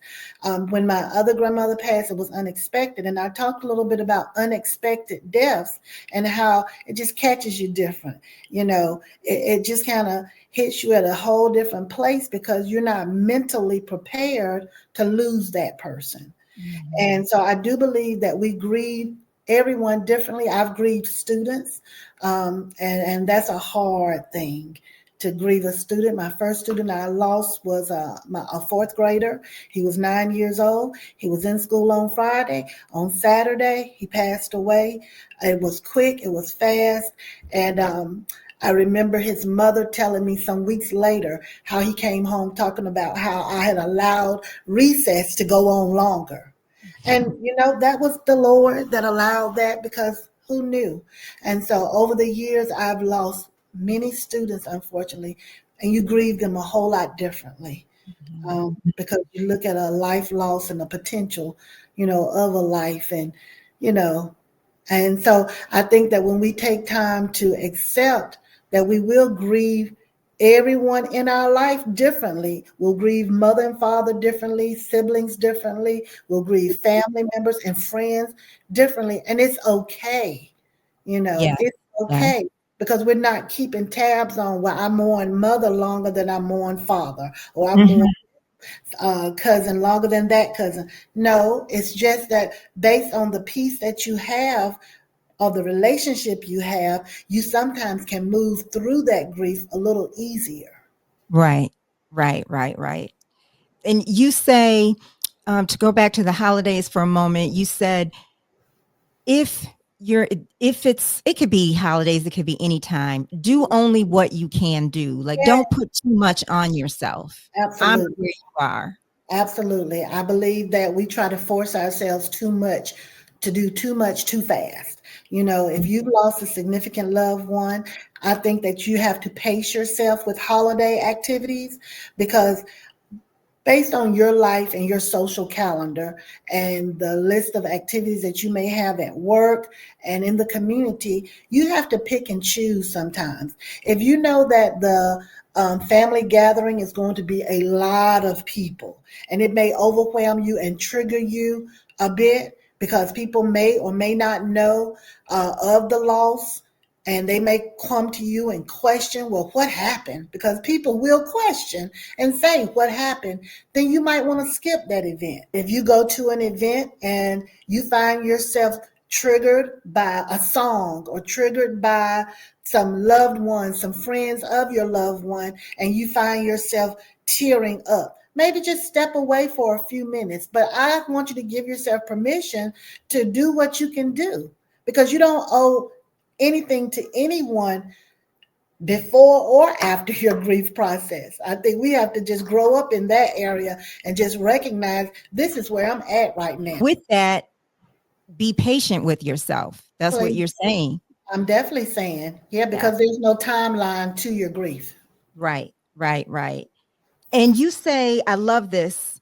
When my other grandmother passed, it was unexpected. And I talked a little bit about unexpected deaths and how it just catches you different. It just kind of hits you at a whole different place because you're not mentally prepared to lose that person. Mhm. And so I do believe that we grieve everyone differently. I've grieved students, and that's a hard thing to grieve a student. My first student I lost was a fourth grader. He was 9 years old. He was in school on Friday. On Saturday, he passed away. It was quick, it was fast. And I remember his mother telling me some weeks later how he came home talking about how I had allowed recess to go on longer. And that was the Lord that allowed that, because who knew? And so over the years, I've lost many students, unfortunately, and you grieve them a whole lot differently, because you look at a life loss and the potential, of a life, and you know, and so I think that when we take time to accept that we will grieve everyone in our life differently, we'll grieve mother and father differently, siblings differently, we'll grieve family members and friends differently. And it's okay. Yeah. It's Yeah. okay, because we're not keeping tabs on, well, I mourn mother longer than I mourn father, or I mourn Mhm. cousin longer than that cousin. No, it's just that based on the peace that you have, or the relationship you have, you sometimes can move through that grief a little easier. Right. Right. Right. Right. And you say, to go back to the holidays for a moment, you said if it could be holidays, it could be any time. Do only what you can do. Like Yeah, don't put too much on yourself. Honor absolutely. where you are. Absolutely. I believe that we try to force ourselves too much to do too much too fast. If you've lost a significant loved one, I think that you have to pace yourself with holiday activities, because based on your life and your social calendar and the list of activities that you may have at work and in the community, you have to pick and choose sometimes. If you know that the family gathering is going to be a lot of people, and it may overwhelm you and trigger you a bit because people may or may not know of the loss, and they may come to you and question, well, what happened? Because people will question and say, what happened? Then you might want to skip that event. If you go to an event and you find yourself triggered by a song or triggered by some loved one, some friends of your loved one, and you find yourself tearing up, maybe just step away for a few minutes. But I want you to give yourself permission to do what you can do, because you don't owe anything to anyone before or after your grief process. I think we have to just grow up in that area and just recognize this is where I'm at right now. With that, be patient with yourself. That's what Please. you're saying. I'm definitely saying, yeah, because there's no timeline to your grief. Right. And you say, I love this.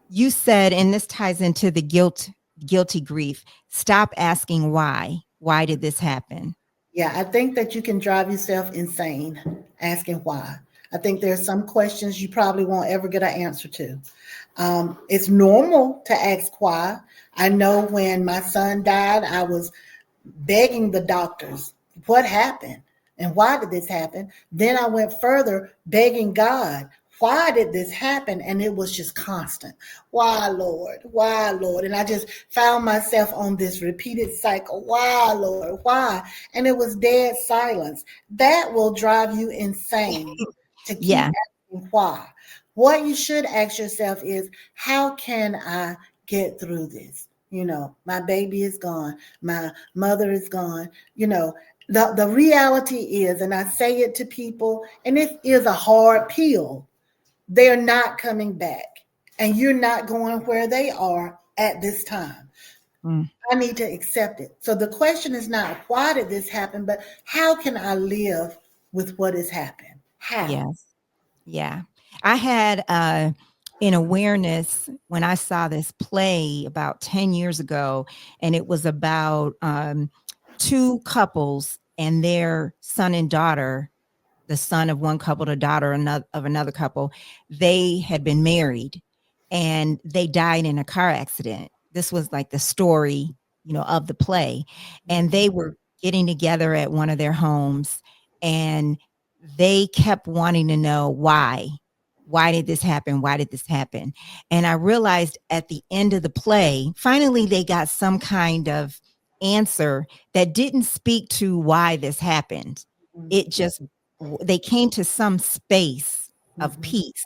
You said, and this ties into the guilty grief. Stop asking why. Why did this happen? Yeah, I think that you can drive yourself insane asking why. I think there's some questions you probably won't ever get an answer to. It's normal to ask why. I know when my son died, I was begging the doctors, what happened? And why did this happen? Then I went further, begging God, why did this happen? And it was just constant. Why, Lord? Why, Lord? And I just found myself on this repeated cycle. Why, Lord? Why? And it was dead silence. That will drive you insane to keep asking why. What you should ask yourself is, how can I get through this? You know, my baby is gone. My mother is gone. You know, the reality is, and I say it to people, and it is a hard pill, they're not coming back. And you're not going where they are at this time. I need to accept it. So the question is not, why did this happen? But how can I live with what has happened? How? Yes. Yeah. I had an awareness when I saw this play about 10 years ago, and it was about two couples and their son and daughter, the son of one couple, the daughter of another couple. They had been married and they died in a car accident. This was like the story, of the play. And they were getting together at one of their homes, and they kept wanting to know why. Why did this happen? Why did this happen? And I realized at the end of the play, finally, they got some kind of answer that didn't speak to why this happened. It just, they came to some space of peace.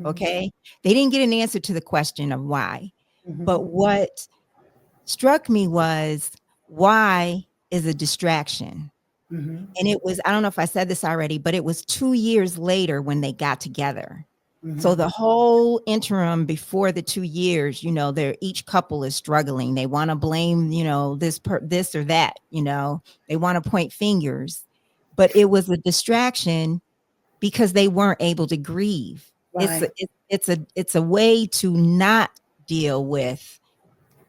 Okay. They didn't get an answer to the question of why. But what struck me was, why is a distraction. And it was, I don't know if I said this already, but it was 2 years later when they got together. So the whole interim before the 2 years, each couple is struggling. They want to blame, this or that, they want to point fingers, but it was a distraction because they weren't able to grieve. Right. It's a way to not deal with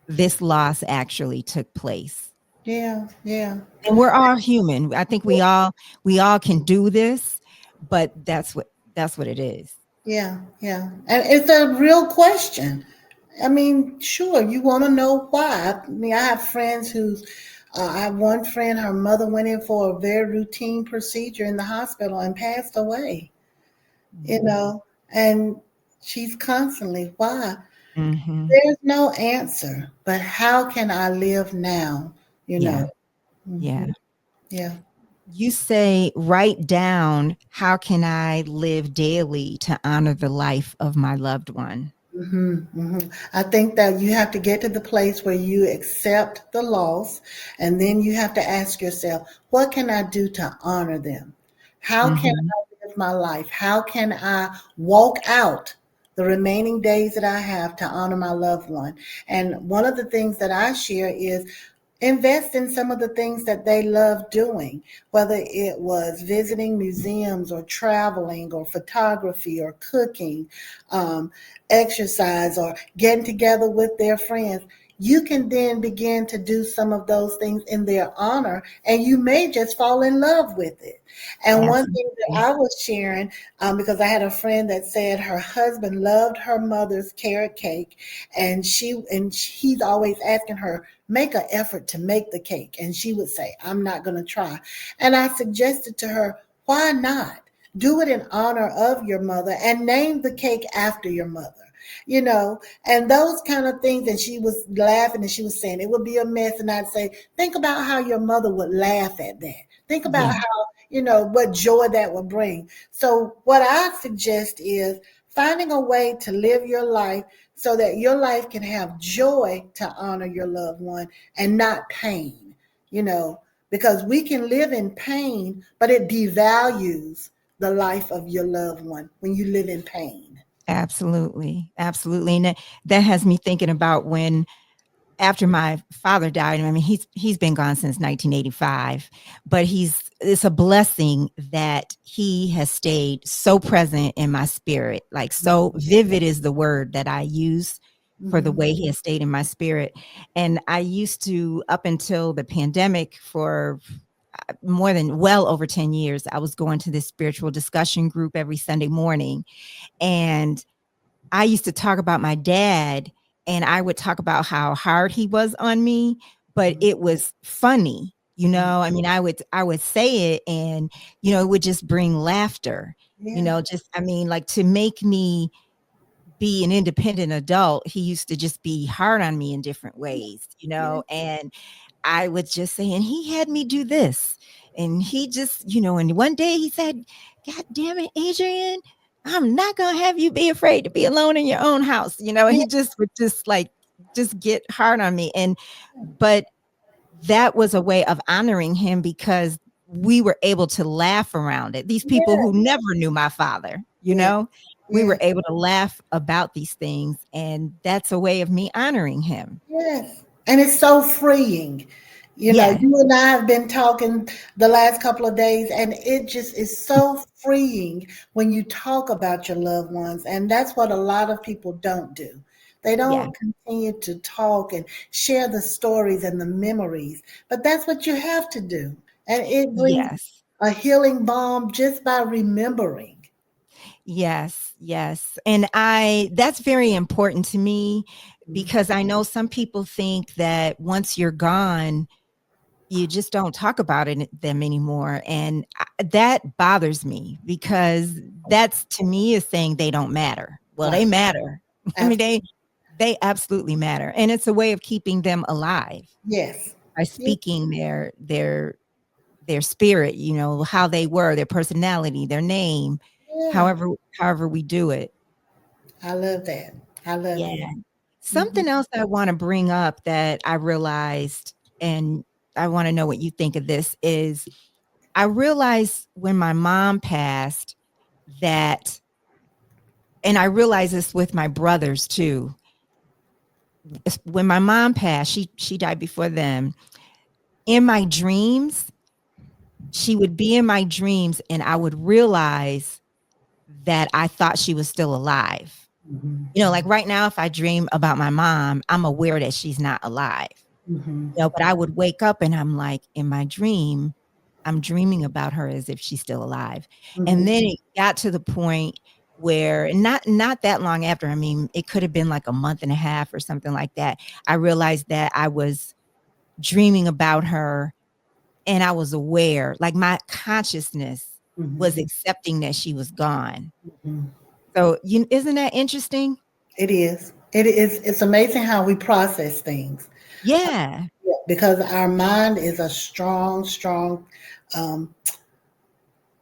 this loss actually took place. Yeah. And we're all human. I think we all can do this, but that's what it is. Yeah. And it's a real question. I mean, sure, you want to know why. I mean, I have friends I have one friend, her mother went in for a very routine procedure in the hospital and passed away, and she's constantly, why? There's no answer, but how can I live now? Yeah. Yeah. You say, write down, how can I live daily to honor the life of my loved one? I think that you have to get to the place where you accept the loss, and then you have to ask yourself, what can I do to honor them? How can I live my life? How can I walk out the remaining days that I have to honor my loved one? And one of the things that I share is invest in some of the things that they love doing, whether it was visiting museums or traveling or photography or cooking, exercise or getting together with their friends. you can then begin to do some of those things in their honor, and you may just fall in love with it. And one thing that Absolutely. I was sharing, because I had a friend that said her husband loved her mother's carrot cake, and he's always asking her, make an effort to make the cake, and she would say, I'm not going to try. And I suggested to her, why not? Do it in honor of your mother and name the cake after your mother, you know, and those kind of things. And she was laughing and she was saying it would be a mess. And I'd say, think about how your mother would laugh at that. Think about Yeah, how, what joy that would bring. So, what I suggest is finding a way to live your life so that your life can have joy to honor your loved one and not pain, you know, because we can live in pain, but it devalues the life of your loved one when you live in pain. absolutely. Absolutely. And that has me thinking about when after my father died. I mean, he's been gone since 1985, but it's a blessing that he has stayed so present in my spirit. Like, so vivid is the word that I use for the Mm-hmm. way he has stayed in my spirit. And I used to, up until the pandemic, for more than well over 10 years, I was going to this spiritual discussion group every Sunday morning. And I used to talk about my dad, and I would talk about how hard he was on me, but it was funny. I mean, I would say it, and it would just bring laughter. Yeah. Just, I mean, like, to make me be an independent adult, he used to just be hard on me in different ways, Yeah. and I would just say, and he had me do this. And he just, and one day he said, God damn it, Adrian, I'm not going to have you be afraid to be alone in your own house. Yeah. He just would just get hard on me. But that was a way of honoring him, because we were able to laugh around it. These people Yeah. who never knew my father, Yeah. we Yeah. were able to laugh about these things. And that's a way of me honoring him. Yes. And it's so freeing. Yeah. You and I have been talking the last couple of days, and it just is so freeing when you talk about your loved ones. And that's what a lot of people don't do. They Yeah. don't continue to talk and share the stories and the memories. But that's what you have to do. And it brings Yes. a healing balm just by remembering. Yes, yes. And that's very important to me, because I know some people think that once you're gone, you just don't talk about them anymore. And that bothers me, because that's, to me, is saying they don't matter. Well, they Right. matter. I mean, Absolutely. they absolutely matter. And it's a way of keeping them alive Yes. by Yeah. speaking their spirit, how they were, their personality, their name, Yeah. however we do it. I love that. I love Yeah. it. Hmm. Something else I want to bring up that I realized, and I want to know what you think of this, is I realized when my mom passed that, and I realized this with my brothers too. When my mom passed, she died before them. In my dreams, she would be in my dreams, and I would realize that I thought she was still alive. Hmm. Like right now, if I dream about my mom, I'm aware that she's not alive. Hmm. But I would wake up and I'm like, in my dream, I'm dreaming about her as if she's still alive. And Hmm. then it got to the point where, and not that long after, I mean, it could have been like a month and a half or something like that, I realized that I was dreaming about her, and I was aware, like my consciousness was Hmm. accepting that she was gone. Hmm. So, isn't that interesting? It is. It is. It's amazing how we process things. Yeah. Yeah, because our mind is a strong, strong um,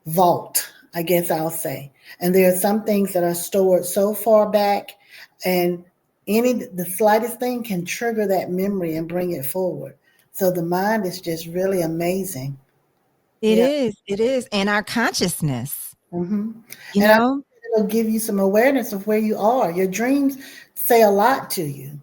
vault, I guess I'll say. And there are some things that are stored so far back, and the slightest thing can trigger that memory and bring it forward. So the mind is just really amazing. It Yeah. is. It is. And our consciousness, Hmm. you And I know? think it'll give you some awareness of where you are. Your dreams say a lot to you,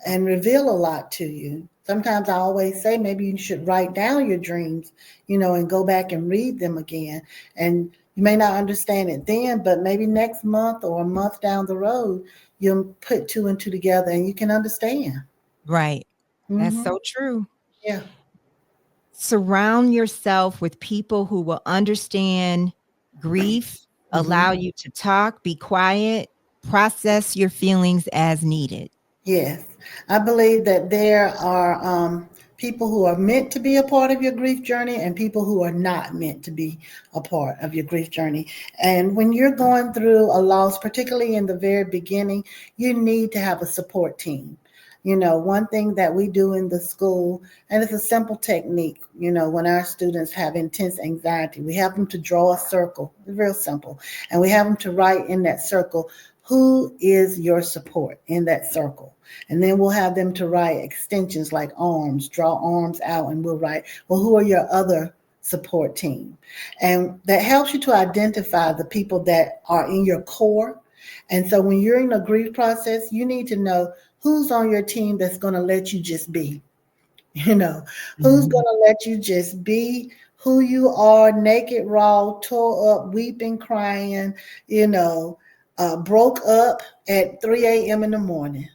and reveal a lot to you. Sometimes I always say maybe you should write down your dreams, and go back and read them again. And you may not understand it then, but maybe next month or a month down the road, you'll put two and two together and you can understand. Right. That's Hmm. so true. Yeah. Surround yourself with people who will understand grief, Hmm. allow you to talk, be quiet, process your feelings as needed. Yes, I believe that there are people who are meant to be a part of your grief journey and people who are not meant to be a part of your grief journey. And when you're going through a loss, particularly in the very beginning, you need to have a support team. One thing that we do in the school, and it's a simple technique, when our students have intense anxiety, we have them to draw a circle. It's real simple. And we have them to write in that circle, who is your support in that circle? And then we'll have them to write extensions like arms, draw arms out, and we'll write, well, who are your other support team? And that helps you to identify the people that are in your core. And so when you're in a grief process, you need to know who's on your team that's going to let you just be. You know, who's going Mhm. to let you just be who you are, naked, raw, tore up, weeping, crying, broke up at 3 a.m. in the morning,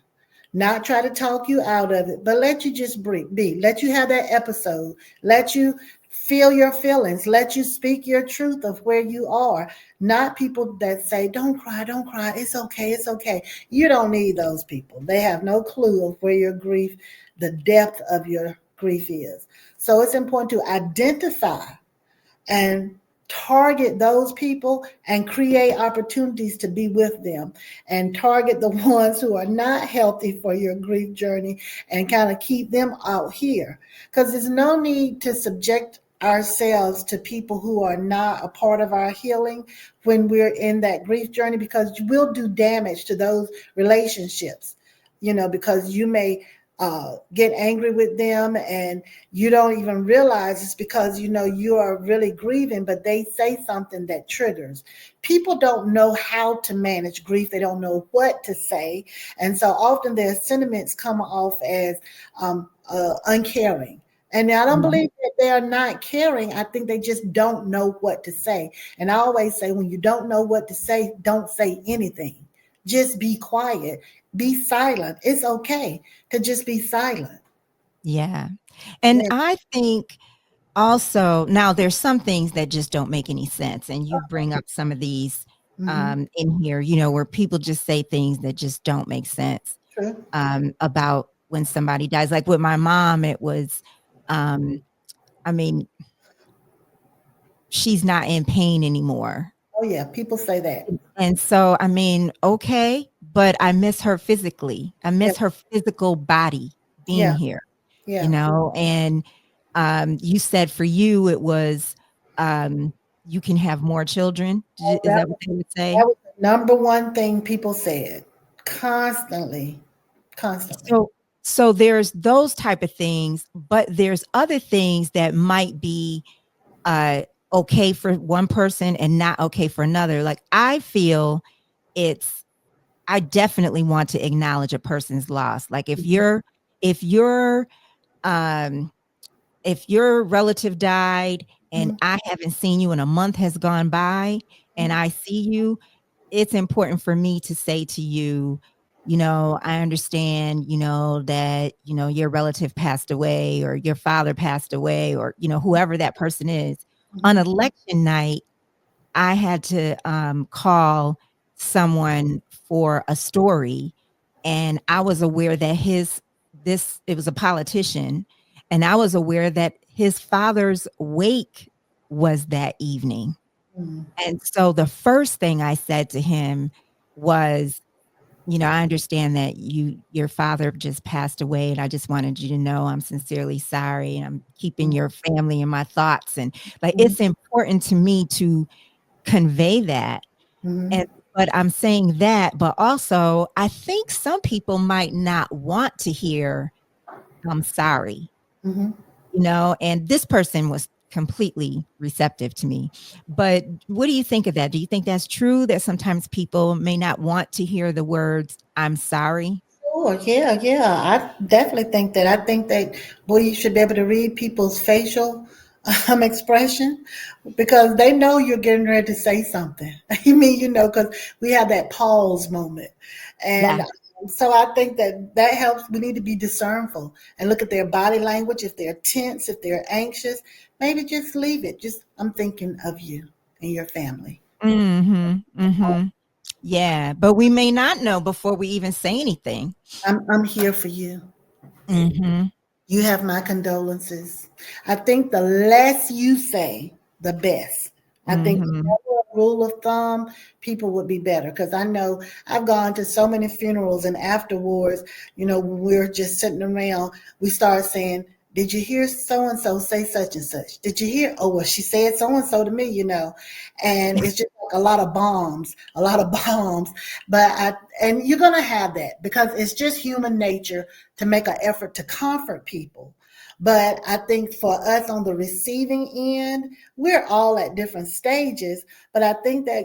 not try to talk you out of it, but let you just be. Let you have that episode. Let you feel your feelings. Let you speak your truth of where you are. Not people that say, don't cry, don't cry. It's okay, it's okay. You don't need those people. They have no clue of where your grief, the depth of your grief is. So it's important to identify and target those people and create opportunities to be with them, and target the ones who are not healthy for your grief journey and kind of keep them out here, because there's no need to subject ourselves to people who are not a part of our healing when we're in that grief journey, because we'll do damage to those relationships, because you may get angry with them and you don't even realize it's because you are really grieving, but they say something that triggers. People don't know how to manage grief, they don't know what to say, and so often their sentiments come off as uncaring. And I don't Mhm. believe that they are not caring. I think they just don't know what to say. And I always say, when you don't know what to say, don't say anything. Just be quiet, be silent. It's okay to just be silent. Yeah. And Yeah. I think also, now there's some things that just don't make any sense, and you bring up some of these Mm-hmm. in here, where people just say things that just don't make sense True. about when somebody dies. Like with my mom, it was, um, I mean, she's not in pain anymore. Oh yeah, people say that. And so, I mean, okay, but I miss her physically. I Yeah, miss her physical body being yeah, here, yeah. and you said for you it was you can have more children. Oh, Is that what they would that say? was the number one thing people said constantly, constantly. So there's those type of things, but there's other things that might be uh okay for one person and not okay for another. Like I feel it's I definitely want to acknowledge a person's loss. Like if you're um if your relative died and Mhm, I haven't seen you and a month has gone by and mhm, I see you, it's important for me to say to you, I understand, that, your relative passed away or your father passed away or, whoever that person is. On mhm, election night, I had to call someone for a story, and I was aware that it was a politician, and I was aware that his father's wake was that evening. mhm, And so the first thing I said to him was, I understand that your father just passed away, and I just wanted you to know I'm sincerely sorry, and I'm keeping mhm, your family in my thoughts. And like, mhm, it's important to me to convey that. mhm, And but I'm saying that, but also I think some people might not want to hear I'm sorry, mhm. and this person was completely receptive to me. But what do you think of that? Do you think that's true that sometimes people may not want to hear the words I'm sorry? Sure, yeah, yeah. I definitely think that. I think that, boy, you should be able to read people's facial expression, because they know you're getting ready to say something. You mean, because we have that pause moment. And Yeah. So I think that that helps. We need to be discernful and look at their body language. If they're tense, if they're anxious, maybe just leave it. Just, I'm thinking of you and your family. Mm-hmm. Mm-hmm. Yeah, but we may not know before we even say anything. I'm here for you. Mm-hmm. You have my condolences. I think the less you say, the best. I think if Mm-hmm. that were a rule of thumb, people would be better. Because I know I've gone to so many funerals, and afterwards, when we're just sitting around, we start saying, "Did you hear so and so say such and such? Did you hear? Oh, well, she said so and so to me." And it's just like a lot of bombs, a lot of bombs. And you're gonna have that because it's just human nature to make an effort to comfort people. But I think for us on the receiving end, we're all at different stages. But I think that,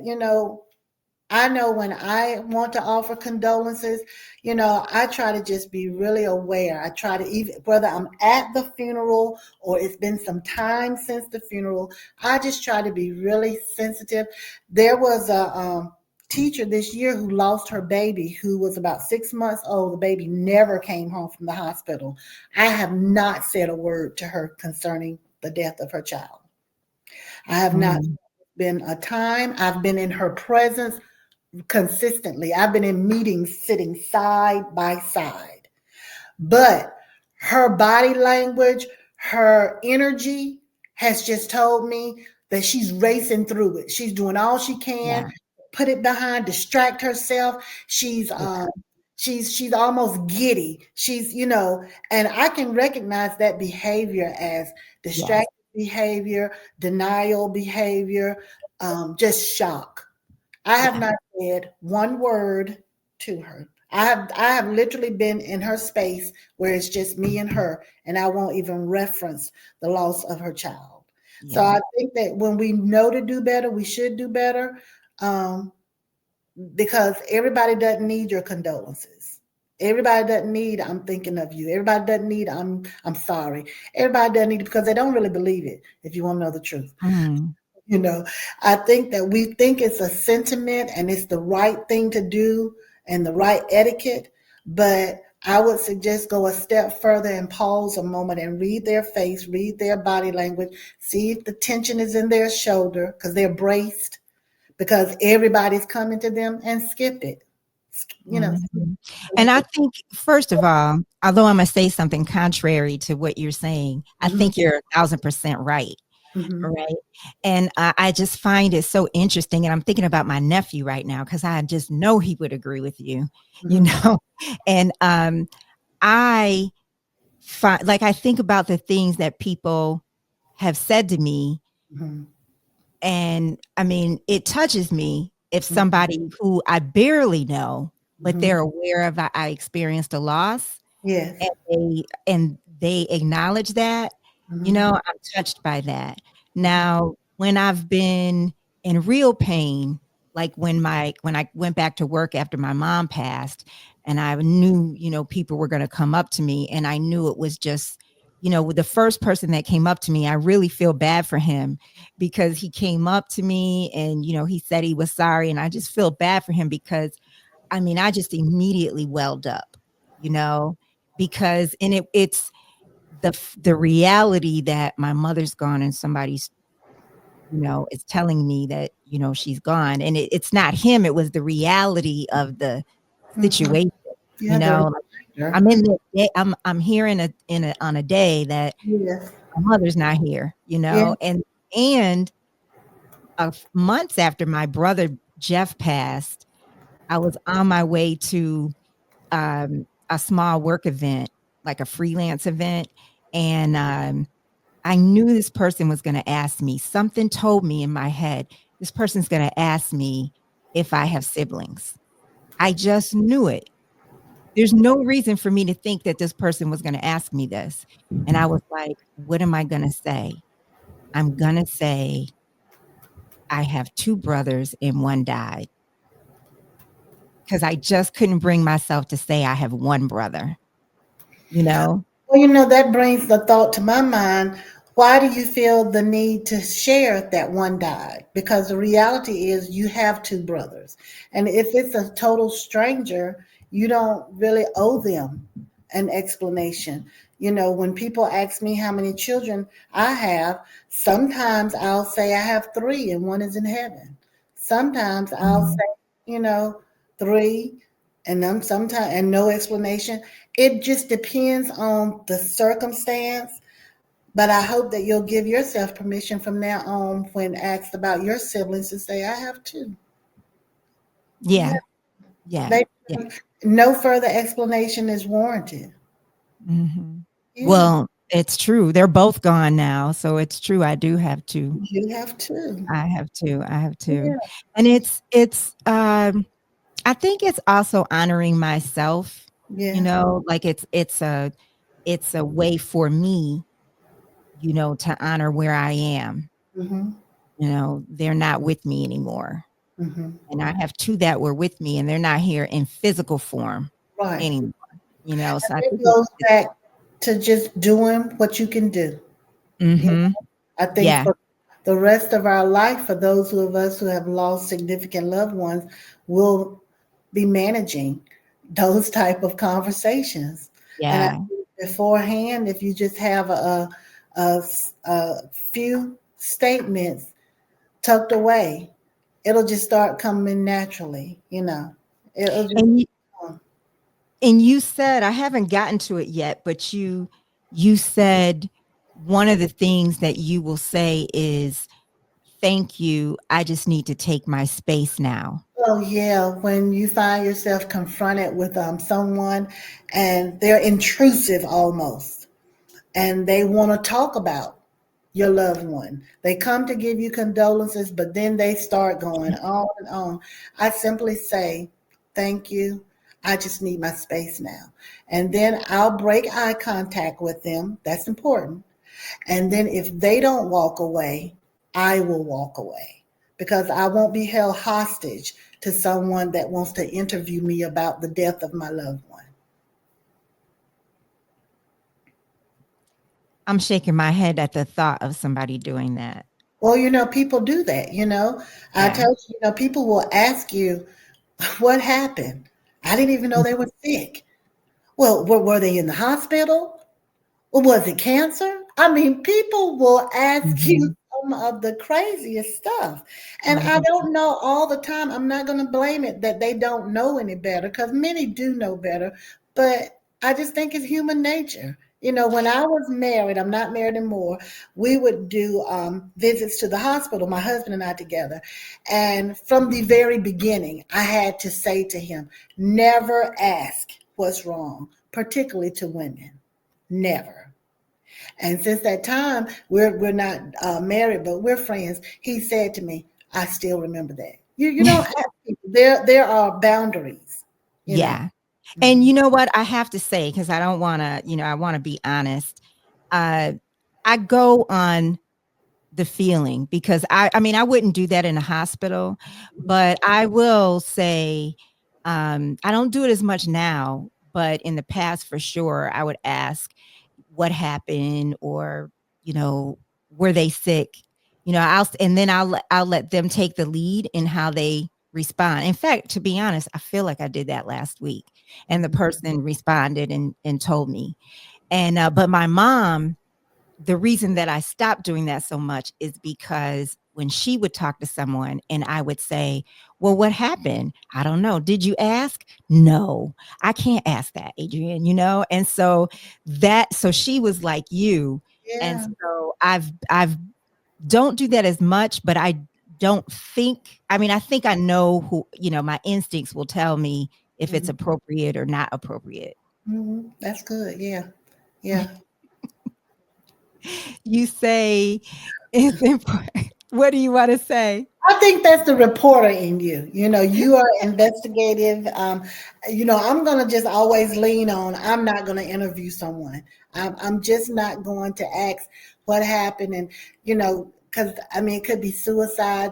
I know when I want to offer condolences, I try to just be really aware. I try to, even whether I'm at the funeral or it's been some time since the funeral, I just try to be really sensitive. There was a teacher this year who lost her baby, who was about 6 months old. The baby never came home from the hospital. I have not said a word to her concerning the death of her child. I have not Mm-hmm. been a time. I've been in her presence consistently. I've been in meetings sitting side by side. But her body language, her energy has just told me that she's racing through it. She's doing all she can, Yeah. put it behind, distract herself. She's Yeah. she's almost giddy. And I can recognize that behavior as Yes. distracted behavior, denial behavior, just shock. I have Yeah. not said one word to her. I have literally been in her space where it's just me and her, and I won't even reference the loss of her child. So Yeah. I think that when we know to do better, we should do better, um, because everybody doesn't need your condolences. Everybody doesn't need "I'm thinking of you." Everybody doesn't need "I'm sorry." Everybody doesn't need it because they don't really believe it. If you want to know the truth, Mm. you know, I think that we think it's a sentiment and it's the right thing to do and the right etiquette, but I would suggest go a step further and pause a moment and read their face, read their body language, see if the tension is in their shoulder because they're braced, because everybody's coming to them, and skip it. Skip Mhm. And I it. think, first of all, although I'm gonna say something contrary to what you're saying, I Mhm, think you're 1,000% right. mhm, Right. And I just find it so interesting. And I'm thinking about my nephew right now because I just know he would agree with you, you mhm, know. And I find, like, I think about the things that people have said to me, mhm, and I mean, it touches me if mhm, somebody who I barely know, but mhm. they're aware of I experienced a loss, Yes. and they acknowledge that, Mhm, I'm touched by that. mhm, Now, when I've been in real pain, like when I went back to work after my mom passed, and I knew, people were gonna come up to me, and I knew it was just, the first person that came up to me, I really feel bad for him because he came up to me and, he said he was sorry, and I just feel bad for him because, I mean, I just immediately welled up, you know, because and it's the reality that my mother's gone and somebody's, is telling me that, she's gone. And it's not him, it was the reality of the mhm. situation, you Yeah, the know. Like, reminder. I'm in the day, I'm here on a day that Yes. my mother's not here, Yeah. and months after my brother Jeff passed, I was on my way to a small work event, like a freelance event. And I knew this person was going to ask me. Something told me in my head, this person's going to ask me if I have siblings. I just knew it. There's no reason for me to think that this person was going to ask me this. And I was like, what am I going to say? I'm going to say, I have two brothers and one died. Because I just couldn't bring myself to say I have one brother, you know? Well, that brings the thought to my mind. Why do you feel the need to share that one died? Because the reality is you have two brothers. And if it's a total stranger, you don't really owe them an explanation. You know, when people ask me how many children I have, sometimes I'll say I have three and one is in heaven. Sometimes I'll Mhm. say, you know, three and then sometimes and no explanation. It just depends on the circumstance, but I hope that you'll give yourself permission from now on when asked about your siblings to say, I have two. Yeah, Yeah, yeah, they, yeah. no further explanation is warranted. Mhm. Yeah, Well, it's true. They're both gone now, so it's true. I do have 2. you have two. I have 2. I have 2. Yeah, And I think it's also honoring myself, yeah. like it's a way for me, to honor where I am. Mm-hmm, They're not with me anymore. mm-hmm. And I have 2 that were with me and they're not here in physical form Right. anymore, so I It think goes it's back to just doing what you can do. You mhm. I think Yeah. for the rest of our life, for those of us who have lost significant loved ones, will be managing those type of conversations. And I Yeah. think beforehand, if you just have a few statements tucked away, it'll just start coming naturally. It'll just And come. you said I haven't gotten to it yet, but you said one of the things that you will say is, "Thank you. I just need to take my space now." Oh yeah, when you find yourself confronted with someone and they're intrusive almost, and they want to talk about your loved one. They come to give you condolences, but then they start going on and on. I simply say, thank you. I just need my space now. And then I'll break eye contact with them. That's important. And then if they don't walk away, I will walk away because I won't be held hostage to someone that wants to interview me about the death of my loved one. I'm shaking my head at the thought of somebody doing that. Well, people do that. I Yeah. tell you, people will ask you, what happened? I didn't even know they were sick. Well, were they in the hospital? Or was it cancer? I mean, people will ask you Mhm. some of the craziest stuff. And I Mhm. don't know all the time. I'm not going to blame it that they don't know any better because many do know better. But I just think it's human nature. When I was married, I'm not married anymore, we would do visits to the hospital, my husband and I together. And from the very beginning, I had to say to him, never ask what's wrong, particularly to women. Never. And since that time, we're not married, but we're friends. He said to me, "I still remember that." You don't ask people. There are boundaries. You know. Yeah. And Mhm. you know what? I have to say, because I don't want to, I want to be honest. Uh, I go on the feeling because I mean, I wouldn't do that in a hospital, but I will say, I don't do it as much now, but in the past, for sure, I would ask what happened or, you know, were they sick? And then I'll let them take the lead in how they respond. In fact, to be honest, I feel like I did that last week and the Mhm. person responded and told me. And but my mom, the reason that I stopped doing that so much is because when she would talk to someone and I would say, "Well, what happened? I don't know. Did you ask?" "No, I can't ask that, Adrienne," And so she was like you. And Yeah. so I've don't do that as much, but I mean, I think I know my instincts will tell me if it's Mhm. appropriate or not appropriate. Mhm. That's good. Yeah. Yeah. You say it's important. What do you want to say? I think that's the reporter in you. You are investigative. I'm going to just always lean on, I'm not going to interview someone. I'm just not going to ask what happened. And, because I mean, it could be suicide.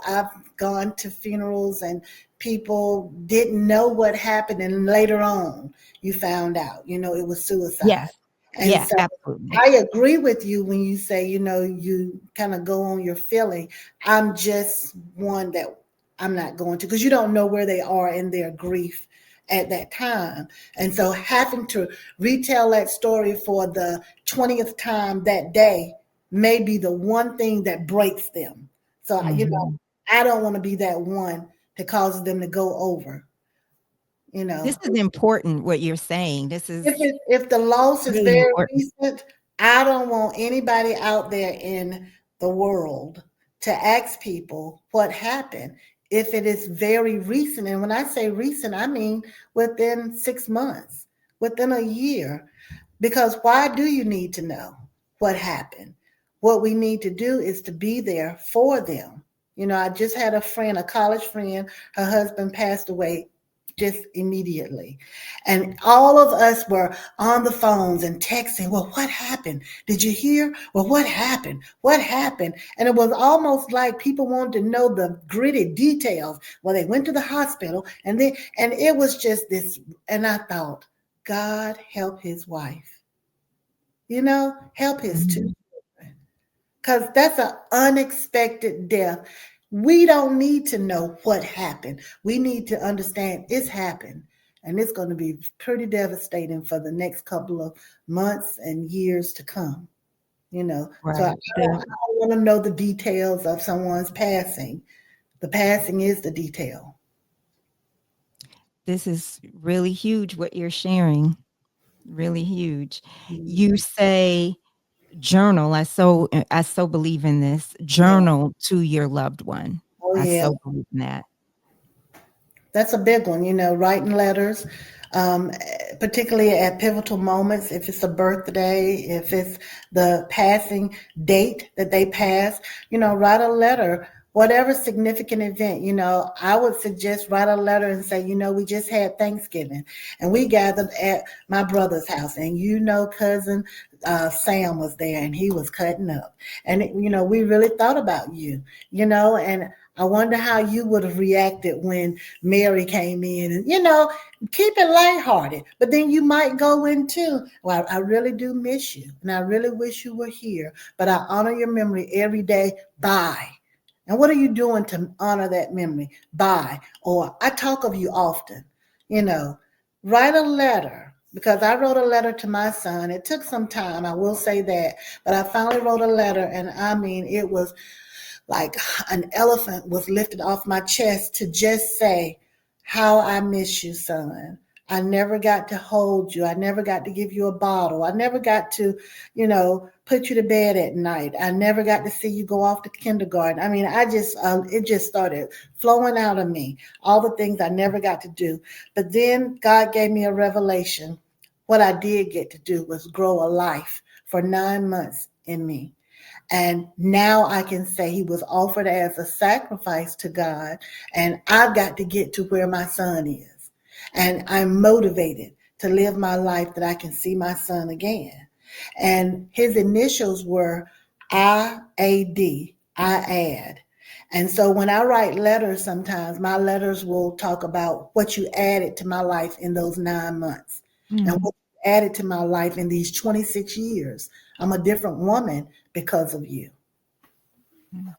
I've gone to funerals and people didn't know what happened. And later on, you found out, it was suicide. Yes. And Yeah, so absolutely. I agree with you when you say, you kind of go on your feeling. I'm just one that I'm not going to, because you don't know where they are in their grief at that time. And so having to retell that story for the 20th time that day may be the one thing that breaks them. So, Hmm. I don't want to be that one that causes them to go over, you This know. is important what you're saying. This is If the loss is really very important. recent, I don't want anybody out there in the world to ask people what happened. If it is very recent, and when I say recent, I mean within 6 months, within a year, because why do you need to know what happened? What we need to do is to be there for them. I just had a friend, a college friend, her husband passed away just immediately. And all of us were on the phones and texting, well, what happened? Did you hear? Well, what happened? What happened? And it was almost like people wanted to know the gritty details. Well, they went to the hospital and it was just this. And I thought, God help his wife, help his two Mhm. children. Because that's an unexpected death. We don't need to know what happened. We need to understand it's happened. And it's going to be pretty devastating for the next couple of months and years to come. So I Right. don't want to know the details of someone's passing. The passing is the detail. This is really huge what you're sharing. Really huge. Mm. You say journal. I so believe in this. Yeah. Journal to your loved one. Oh, I yeah. so believe in that. That's a big one, writing letters, particularly at pivotal moments. If it's a birthday, if it's the passing date that they pass, write a letter. Whatever significant event, I would suggest write a letter and say, we just had Thanksgiving and we gathered at my brother's house, and cousin Sam was there and he was cutting up, and we really thought about you, and I wonder how you would have reacted when Mary came in, and keep it lighthearted. But then you might go into, well, I really do miss you, and I really wish you were here. But I honor your memory every day. Bye. And what are you doing to honor that memory? Bye. Or I talk of you often. You know, Write a letter, because I wrote a letter to my son. It took some time, I will say that, but I finally wrote a letter, and I mean, it was like an elephant was lifted off my chest to just say, how I miss you, son. I never got to hold you. I never got to give you a bottle. I never got to, put you to bed at night. I never got to see you go off to kindergarten. I mean, it just started flowing out of me, all the things I never got to do. But then God gave me a revelation. What I did get to do was grow a life for 9 months in me. And now I can say he was offered as a sacrifice to God. And I've got to get to where my son is. And I'm motivated to live my life that I can see my son again. And his initials were IAD, I add. And so when I write letters, sometimes my letters will talk about what you added to my life in those 9 months and Mm, what you added to my life in these 26 years. I'm a different woman because of you. mm.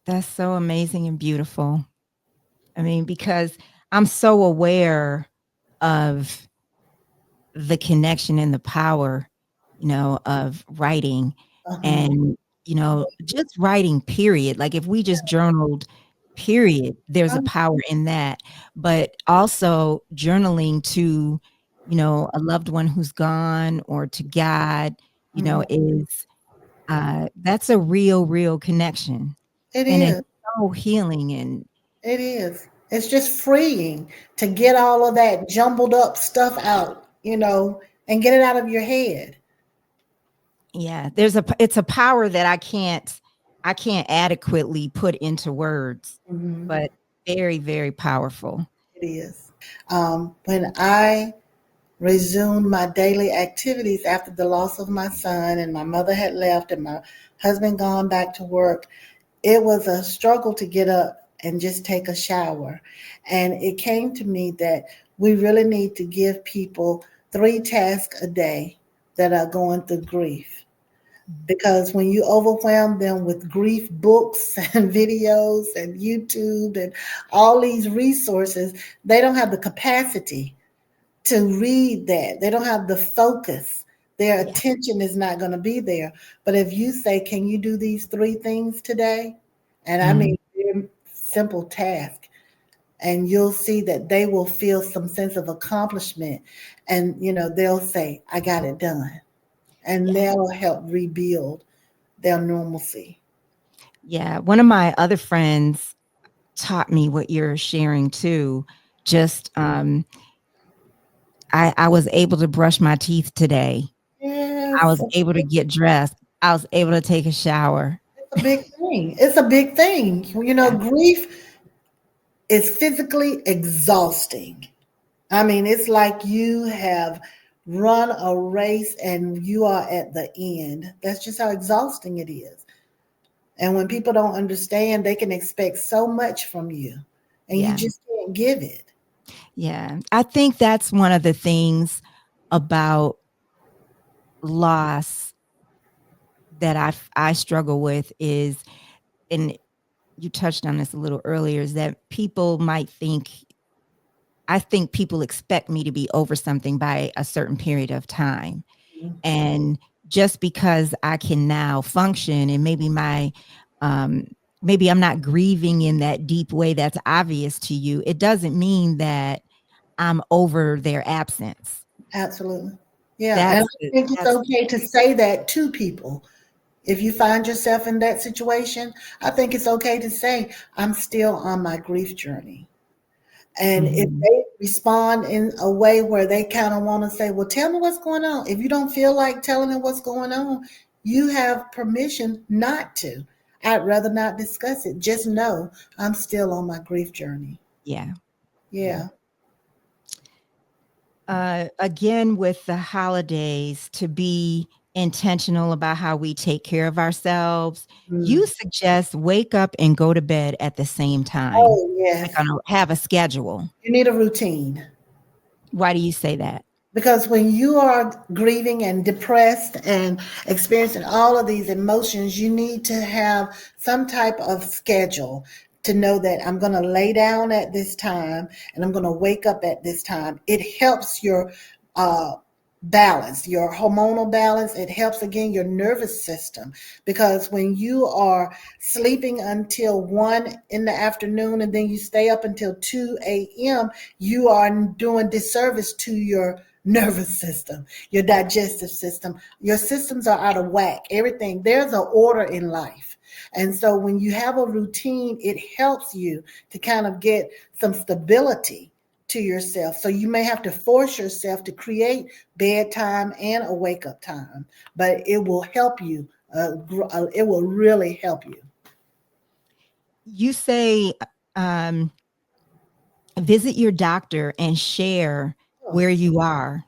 That's so amazing and beautiful. I mean, because I'm so aware of the connection and the power, of writing Uh-huh. and, just writing, period. Like if we just journaled, period, there's a power in that. But also journaling to, a loved one who's gone or to God, Mhm. is that's a real, real connection. It And it's is. so healing and It is. It's just freeing to get all of that jumbled up stuff out, and get it out of your head. yeah, it's a power that I can't adequately put into words, Mhm. but very, very powerful. It is. When I resumed my daily activities after the loss of my son, and my mother had left and my husband gone back to work, it was a struggle to get up and just take a shower. And it came to me that we really need to give people 3 tasks a day that are going through grief. Because when you overwhelm them with grief books and videos and YouTube and all these resources, they don't have the capacity to read that. They don't have the focus. Their Yeah. attention is not going to be there. But if you say, can you do these 3 things today? And I Mm, mean, they're simple task, and you'll see that they will feel some sense of accomplishment. And, they'll say, I got it done. And yeah. that'll help rebuild their normalcy. Yeah. One of my other friends taught me what you're sharing too. Just I was able to brush my teeth today. I Yes, was able to get dressed. I was able to take a shower. it's a big thing. It's a big thing. Yeah. Grief is physically exhausting. I mean, it's like you have run a race and you are at the end. That's just how exhausting it is. And when people don't understand, they can expect so much from you and you Yeah. just can't give it. Yeah. I think that's one of the things about loss that I struggle with is, and you touched on this a little earlier, is that people might think, I think people expect me to be over something by a certain period of time. And just because I can now function and um, maybe I'm not grieving in that deep way that's obvious to you, it doesn't mean that I'm over their absence. Absolutely. Yeah. And That's I the, think it's that's the okay to say that to people. If you find yourself in that situation, I think it's okay to say, I'm still on my grief journey. And if Mhm. they respond in a way where they kind of want to say, well, tell me what's going on. If you don't feel like telling them what's going on, you have permission not to. I'd rather not discuss it. Just know I'm still on my grief journey. Yeah. Yeah. Yeah. Again, with the holidays, to be intentional about how we take care of ourselves, you Mm. suggest wake up and go to bed at the same time, Oh, like yes. on have a schedule. You need a routine. Why do you say that? Because when you are grieving and depressed and experiencing all of these emotions, you need to have some type of schedule to know that I'm going to lay down at this time and I'm going to wake up at this time. It helps your uh, balance, your hormonal balance. It helps again your nervous system, because when you are sleeping until 1 in the afternoon and then you stay up until 2 a.m., you are doing disservice to your nervous system, your digestive system. Your systems are out of whack. Everything, there's an order in life. And so when you have a routine, it helps you to kind of get some stability to yourself. So you may have to force yourself to create bedtime and a wake up time, but it will help you. It will really help you. You say um, visit your doctor and share Oh, where you are.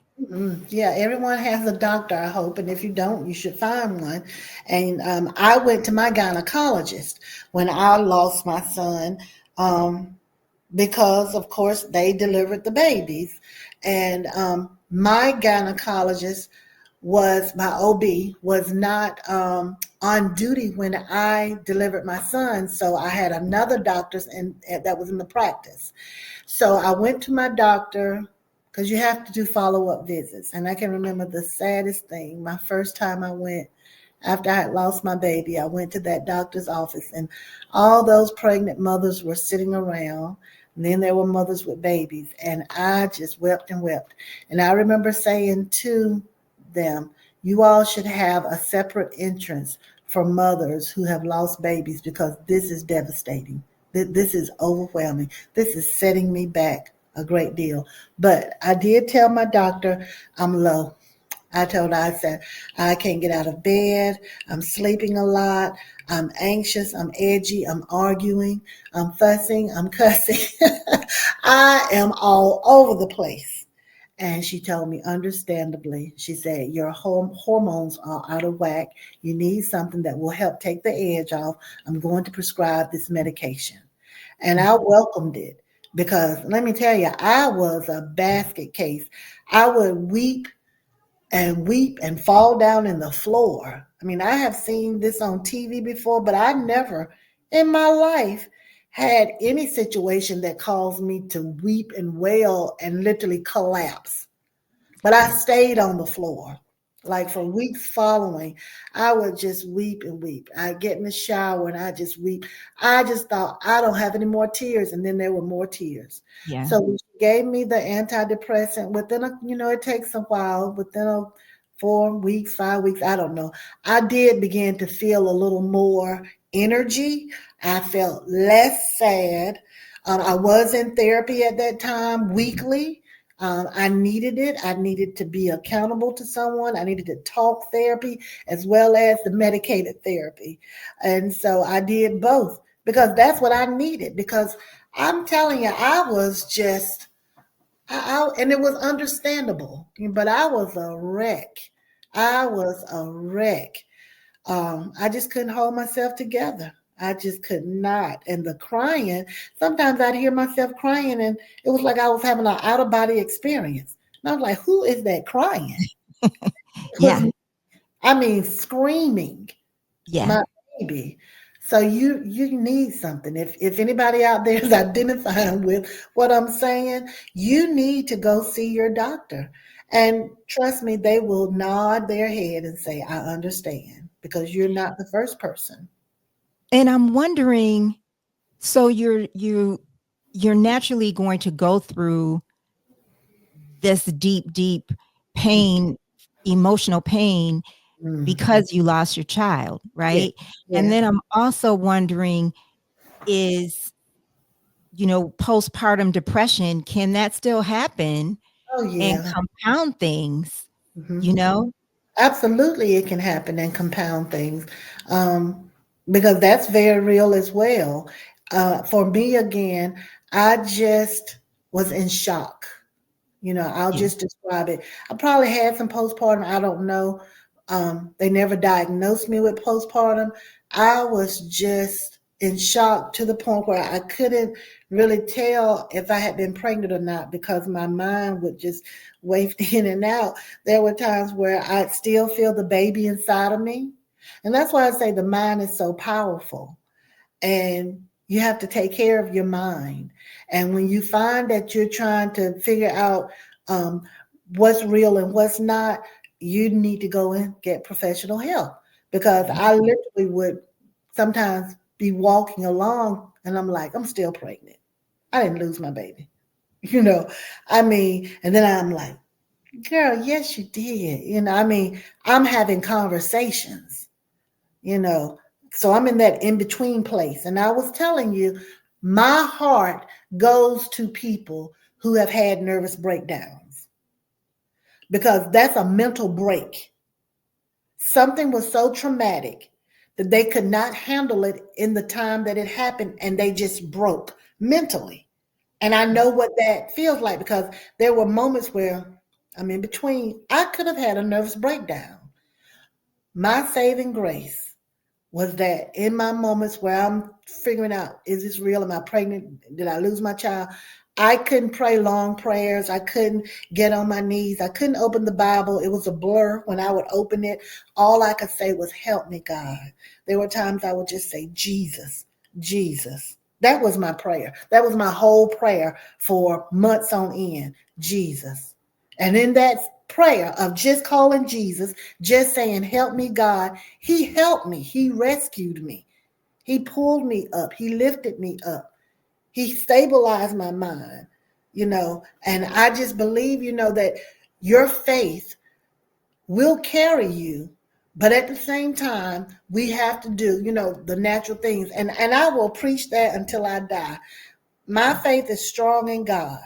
yeah, everyone has a doctor, I hope, and if you don't, you should find one. And I went to my gynecologist when I lost my son, um, because, of course, they delivered the babies. And my gynecologist my OB was not on duty when I delivered my son, so I had another doctor's that was in the practice. So I went to my doctor because you have to do follow up visits. And I can remember the saddest thing. My first time I went, after I had lost my baby, I went to that doctor's office, and all those pregnant mothers were sitting around. And then there were mothers with babies, and I just wept and wept. And I remember saying to them, you all should have a separate entrance for mothers who have lost babies, because this is devastating. This is overwhelming. This is setting me back a great deal. But I did tell my doctor I'm low. I told her, I said, I can't get out of bed. I'm sleeping a lot. I'm anxious. I'm edgy. I'm arguing. I'm fussing. I'm cussing. I am all over the place. And she told me, understandably, she said, your hormones are out of whack. You need something that will help take the edge off. I'm going to prescribe this medication. And I welcomed it, because let me tell you, I was a basket case. I would weep and fall down in the floor. I mean, I have seen this on TV before, but I never in my life had any situation that caused me to weep and wail and literally collapse. But I stayed on the floor. Like for weeks following, I would just weep and weep. I get in the shower and I just weep. I just thought I don't have any more tears, and then there were more tears. Yeah. So when she gave me the antidepressant, within a, it takes a while, within a 4 weeks, 5 weeks, I don't know. I did begin to feel a little more energy. I felt less sad. I was in therapy at that time weekly. I needed it. I needed to be accountable to someone. I needed to talk therapy as well as the medicated therapy. And so I did both because that's what I needed. Because I'm telling you, I was just, and it was understandable, but I was a wreck. I was a wreck. I just couldn't hold myself together. I just could not. And the crying, sometimes I'd hear myself crying, and it was like I was having an out of body experience. And I was like, who is that crying? It Yeah. was, I mean, screaming, Yeah. my baby. So you need something. If anybody out there is identifying with what I'm saying, you need to go see your doctor. And trust me, they will nod their head and say, I understand, because you're not the first person. And I'm wondering, so you're naturally going to go through this deep pain, emotional pain Mm. because you lost your child, Yeah, right? And yeah. then I'm also wondering, is, postpartum depression, can that still happen Oh and yeah. compound things, you Hmm. know? Absolutely, it can happen and compound things, um, because that's very real as well. For me, again, I just was in shock. I'll Yeah. just describe it. I probably had some postpartum. I don't know. They never diagnosed me with postpartum. I was just in shock to the point where I couldn't really tell if I had been pregnant or not because my mind would just waft in and out. There were times where I'd still feel the baby inside of me. And that's why I say the mind is so powerful, and you have to take care of your mind. And when you find that you're trying to figure out um, what's real and what's not, you need to go and get professional help. Because Yeah. I literally would sometimes be walking along and I'm like, I'm still pregnant. I didn't lose my baby. You know, I mean, and then I'm like, girl, yes, you did. I mean, I'm having conversations, you know. So I'm in that in between place. And I was telling you, my heart goes to people who have had nervous breakdowns because that's a mental break. Something was so traumatic that they could not handle it in the time that it happened and they just broke mentally. And I know what that feels like because there were moments where I'm in between. I could have had a nervous breakdown. My saving grace was that in my moments where I'm figuring out, is this real? Am I pregnant? Did I lose my child? I couldn't pray long prayers. I couldn't get on my knees. I couldn't open the Bible. It was a blur when I would open it. All I could say was, help me, God. There were times I would just say, Jesus, Jesus. That was my prayer. That was my whole prayer for months on end. Jesus. And in that prayer of just calling Jesus, just saying, help me, God, he helped me. He rescued me. He pulled me up. He lifted me up. He stabilized my mind, and I just believe, that your faith will carry you. But at the same time, we have to do, the natural things. And I will preach that until I die. My faith is strong in God,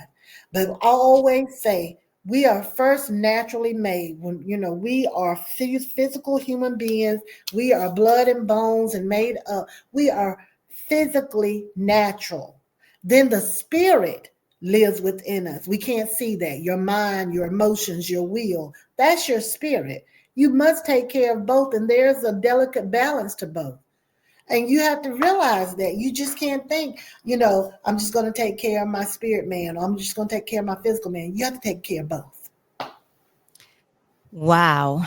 but I always say we are first naturally made. When we are physical human beings, we are blood and bones and made up. We are physically natural. Then the spirit lives within us. We can't see that. Your mind, your emotions, your will, that's your spirit. You must take care of both, and there's a delicate balance to both. And you have to realize that you just can't think, I'm just going to take care of my spirit man, or I'm just going to take care of my physical man. You have to take care of both. Wow.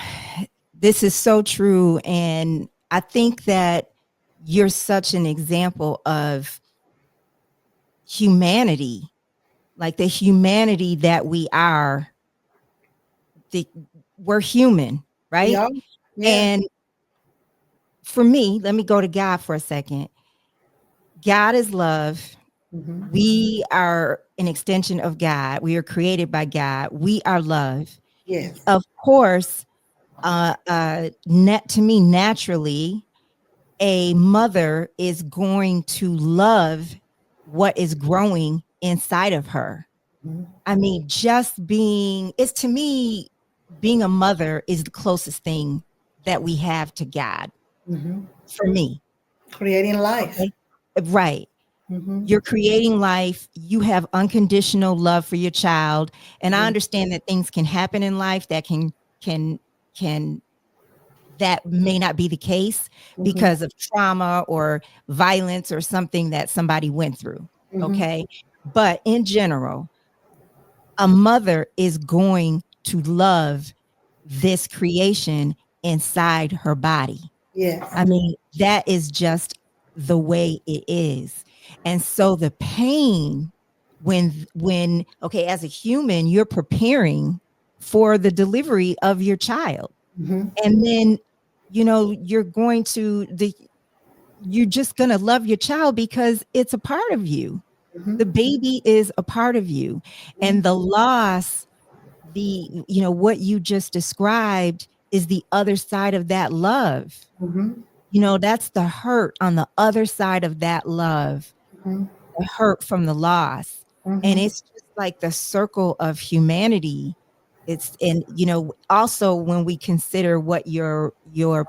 This is so true. And I think that you're such an example of humanity, like the humanity that we are. The, we're human, We right? are. Yeah. And for me, let me go to God for a second. God is love. Hmm. We are an extension of God. We are created by God. We are love. Yes. Of course, net to me naturally, a mother is going to love what is growing inside of her. Hmm. I mean, just being, it's to me, being a mother is the closest thing that we have to God Hmm. for me. Creating life. Okay. Right. Hmm. You're creating life. You have unconditional love for your child. And I Hmm. understand that things can happen in life that can, can, that may not be the case Hmm. because of trauma or violence or something that somebody went through. Hmm. Okay. But in general, a mother is going to love this creation inside her body. Yes. I mean, that is just the way it is. And so the pain when okay, as a human, you're preparing for the delivery of your child. Hmm. And then, you're going to the you're just going to love your child because it's a part of you. Hmm. The baby is a part of you. And the loss, what you just described is the other side of that love. Hmm. That's the hurt on the other side of that love, Hmm. the hurt from the loss. And Hmm. it's just like the circle of humanity. It's and also when we consider what your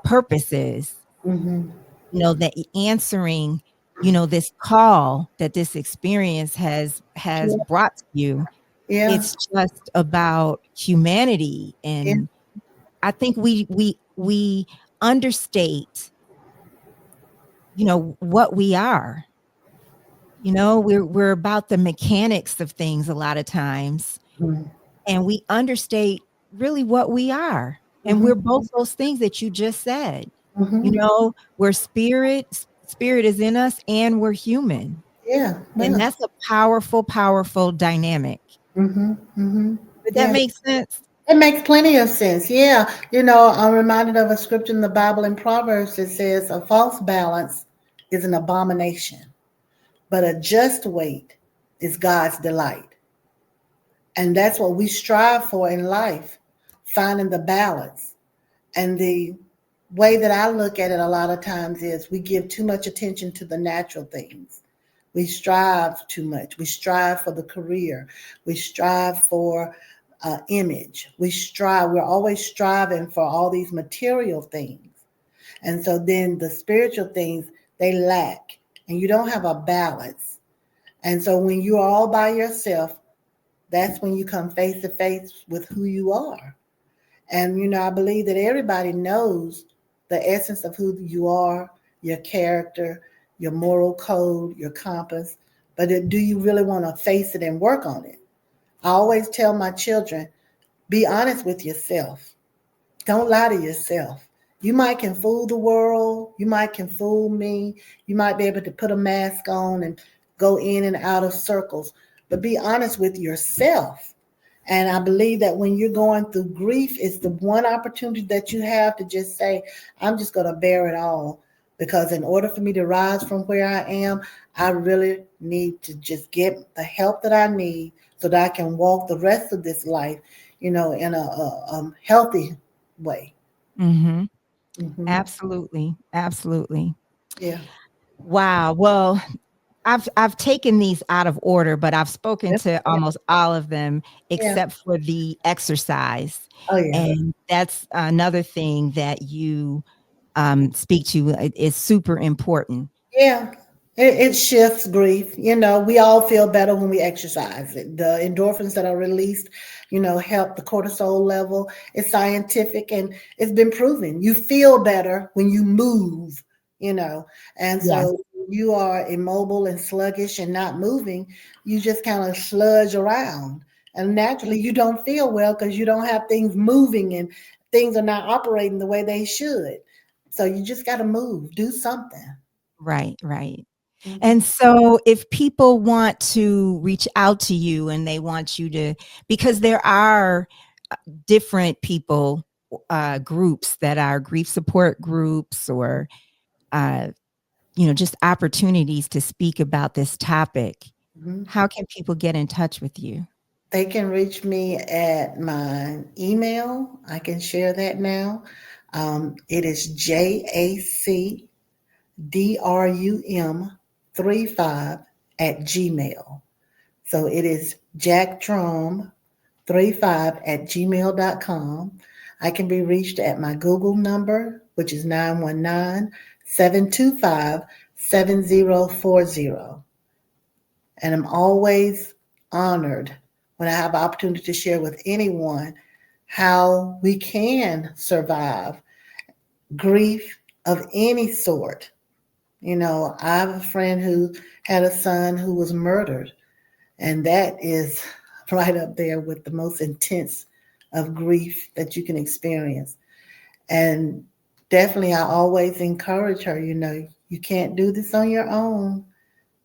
purpose is, Hmm. that answering, this call that this experience has Yeah. brought to you, Yeah. it's just about humanity. Yeah. And I think we understate, what we are. We're about the mechanics of things a lot of times, and we understate really what we are. And Hmm. we're both those things that you just said. Hmm. We're spirit is in us, and we're human. Yeah. And Yeah. that's a powerful, powerful dynamic. Hmm. Hmm. Did that Yeah. make sense? It makes plenty of sense. Yeah. I'm reminded of a scripture in the Bible in Proverbs that says a false balance is an abomination, but a just weight is God's delight. And that's what we strive for in life, finding the balance. And the way that I look at it a lot of times is we give too much attention to the natural things. We strive too much. We strive for the career. We strive for image. We're always striving for all these material things. And so then the spiritual things, they lack. And you don't have a balance. And so when you're all by yourself, that's when you come face to face with who you are. And, I believe that everybody knows the essence of who you are, your character, your moral code, your compass. But do you really want to face it and work on it? I always tell my children, be honest with yourself. Don't lie to yourself. You might can fool the world. You might can fool me. You might be able to put a mask on and go in and out of circles. But be honest with yourself. And I believe that when you're going through grief, it's the one opportunity that you have to just say, I'm just going to bear it all. Because in order for me to rise from where I am, I really need to just get the help that I need so that I can walk the rest of this life, in a healthy way. Mm-hmm. Hmm. Absolutely. Absolutely. Yeah. Wow. Well, I've taken these out of order, but I've spoken Yep. to almost all of them Yeah. except for the exercise. Oh, yeah. And that's another thing that you speak to. It is super important. Yeah. It shifts grief. We all feel better when we exercise. The endorphins that are released, help the cortisol level. It's scientific and it's been proven. You feel better when you move. you know. And Yes. so you are immobile and sluggish and not moving, you just kind of sludge around. And naturally, you don't feel well because you don't have things moving and things are not operating the way they should. So you just got to move, do something. Right, right. Hmm. And so if people want to reach out to you and they want you to, because there are different people, groups that are grief support groups or, uh, just opportunities to speak about this topic. Hmm. How can people get in touch with you? They can reach me at my email. I can share that now. It is JACDRUM35 at Gmail. So it is jackdrum35 at gmail.com. I can be reached at my Google number, which is 919-725-7040. And I'm always honored when I have opportunity to share with anyone how we can survive grief of any sort. I have a friend who had a son who was murdered, and that is right up there with the most intense of grief that you can experience. And definitely, I always encourage her, you can't do this on your own.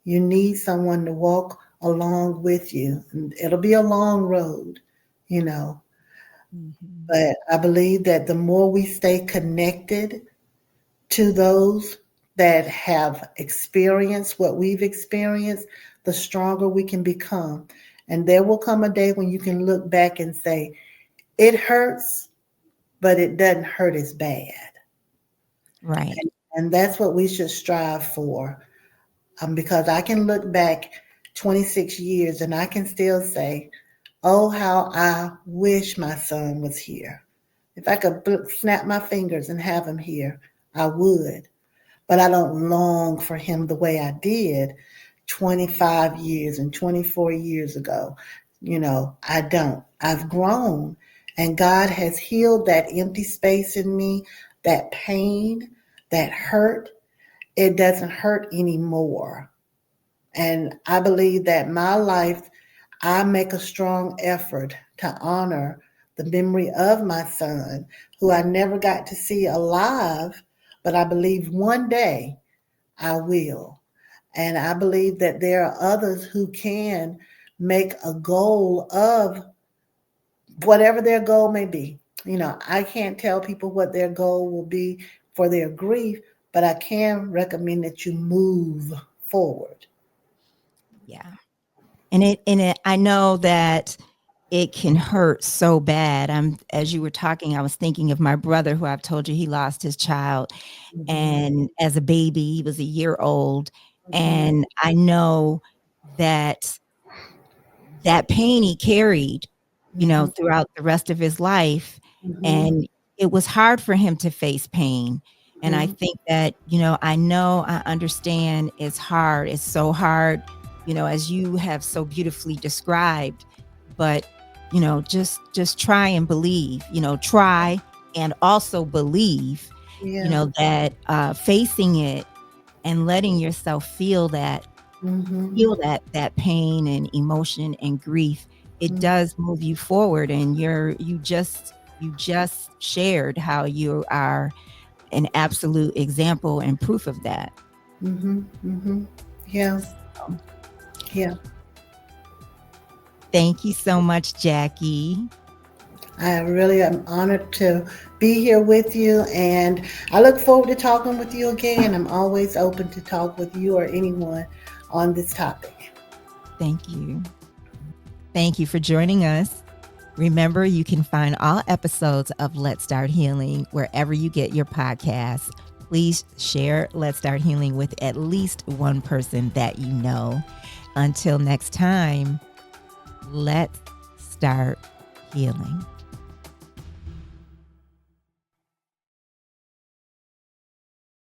You need someone to walk along with you. And it'll be a long road, you know. Mhm. But I believe that the more we stay connected to those that have experienced what we've experienced, the stronger we can become. And there will come a day when you can look back and say, it hurts, but it doesn't hurt as bad. Right. And that's what we should strive for. Because I can look back 26 years and I can still say, oh, how I wish my son was here. If I could snap my fingers and have him here, I would. But I don't long for him the way I did 25 years and 24 years ago. I don't. I've grown, and God has healed that empty space in me, that pain, that hurt. It doesn't hurt anymore. And I believe that my life, I make a strong effort to honor the memory of my son, who I never got to see alive, but I believe one day I will. And I believe that there are others who can make a goal of whatever their goal may be. I can't tell people what their goal will be for their grief, but I can recommend that you move forward. Yeah. And I know that it can hurt so bad. As you were talking, I was thinking of my brother who I've told you he lost his child. Mhm. And as a baby, he was a year old. Mhm. And I know that that pain he carried, Mhm. throughout the rest of his life, Mhm. and it was hard for him to face pain, and I Mhm. think that, I understand it's hard, it's so hard, as you have so beautifully described, but, just try and believe, try and also believe, Yeah. that, facing it and letting yourself Mhm. feel that pain and emotion and grief, it Mhm. does move you forward, and you just shared how you are an absolute example and proof of that. Mhm. Mhm. Yeah. So, Yeah. thank you so much, Jackie. I really am honored to be here with you, and I look forward to talking with you again. I'm always open to talk with you or anyone on this topic. Thank you. Thank you for joining us. Remember, you can find all episodes of Let's Start Healing wherever you get your podcasts. Please share Let's Start Healing with at least one person that you know. Until next time, let's start healing.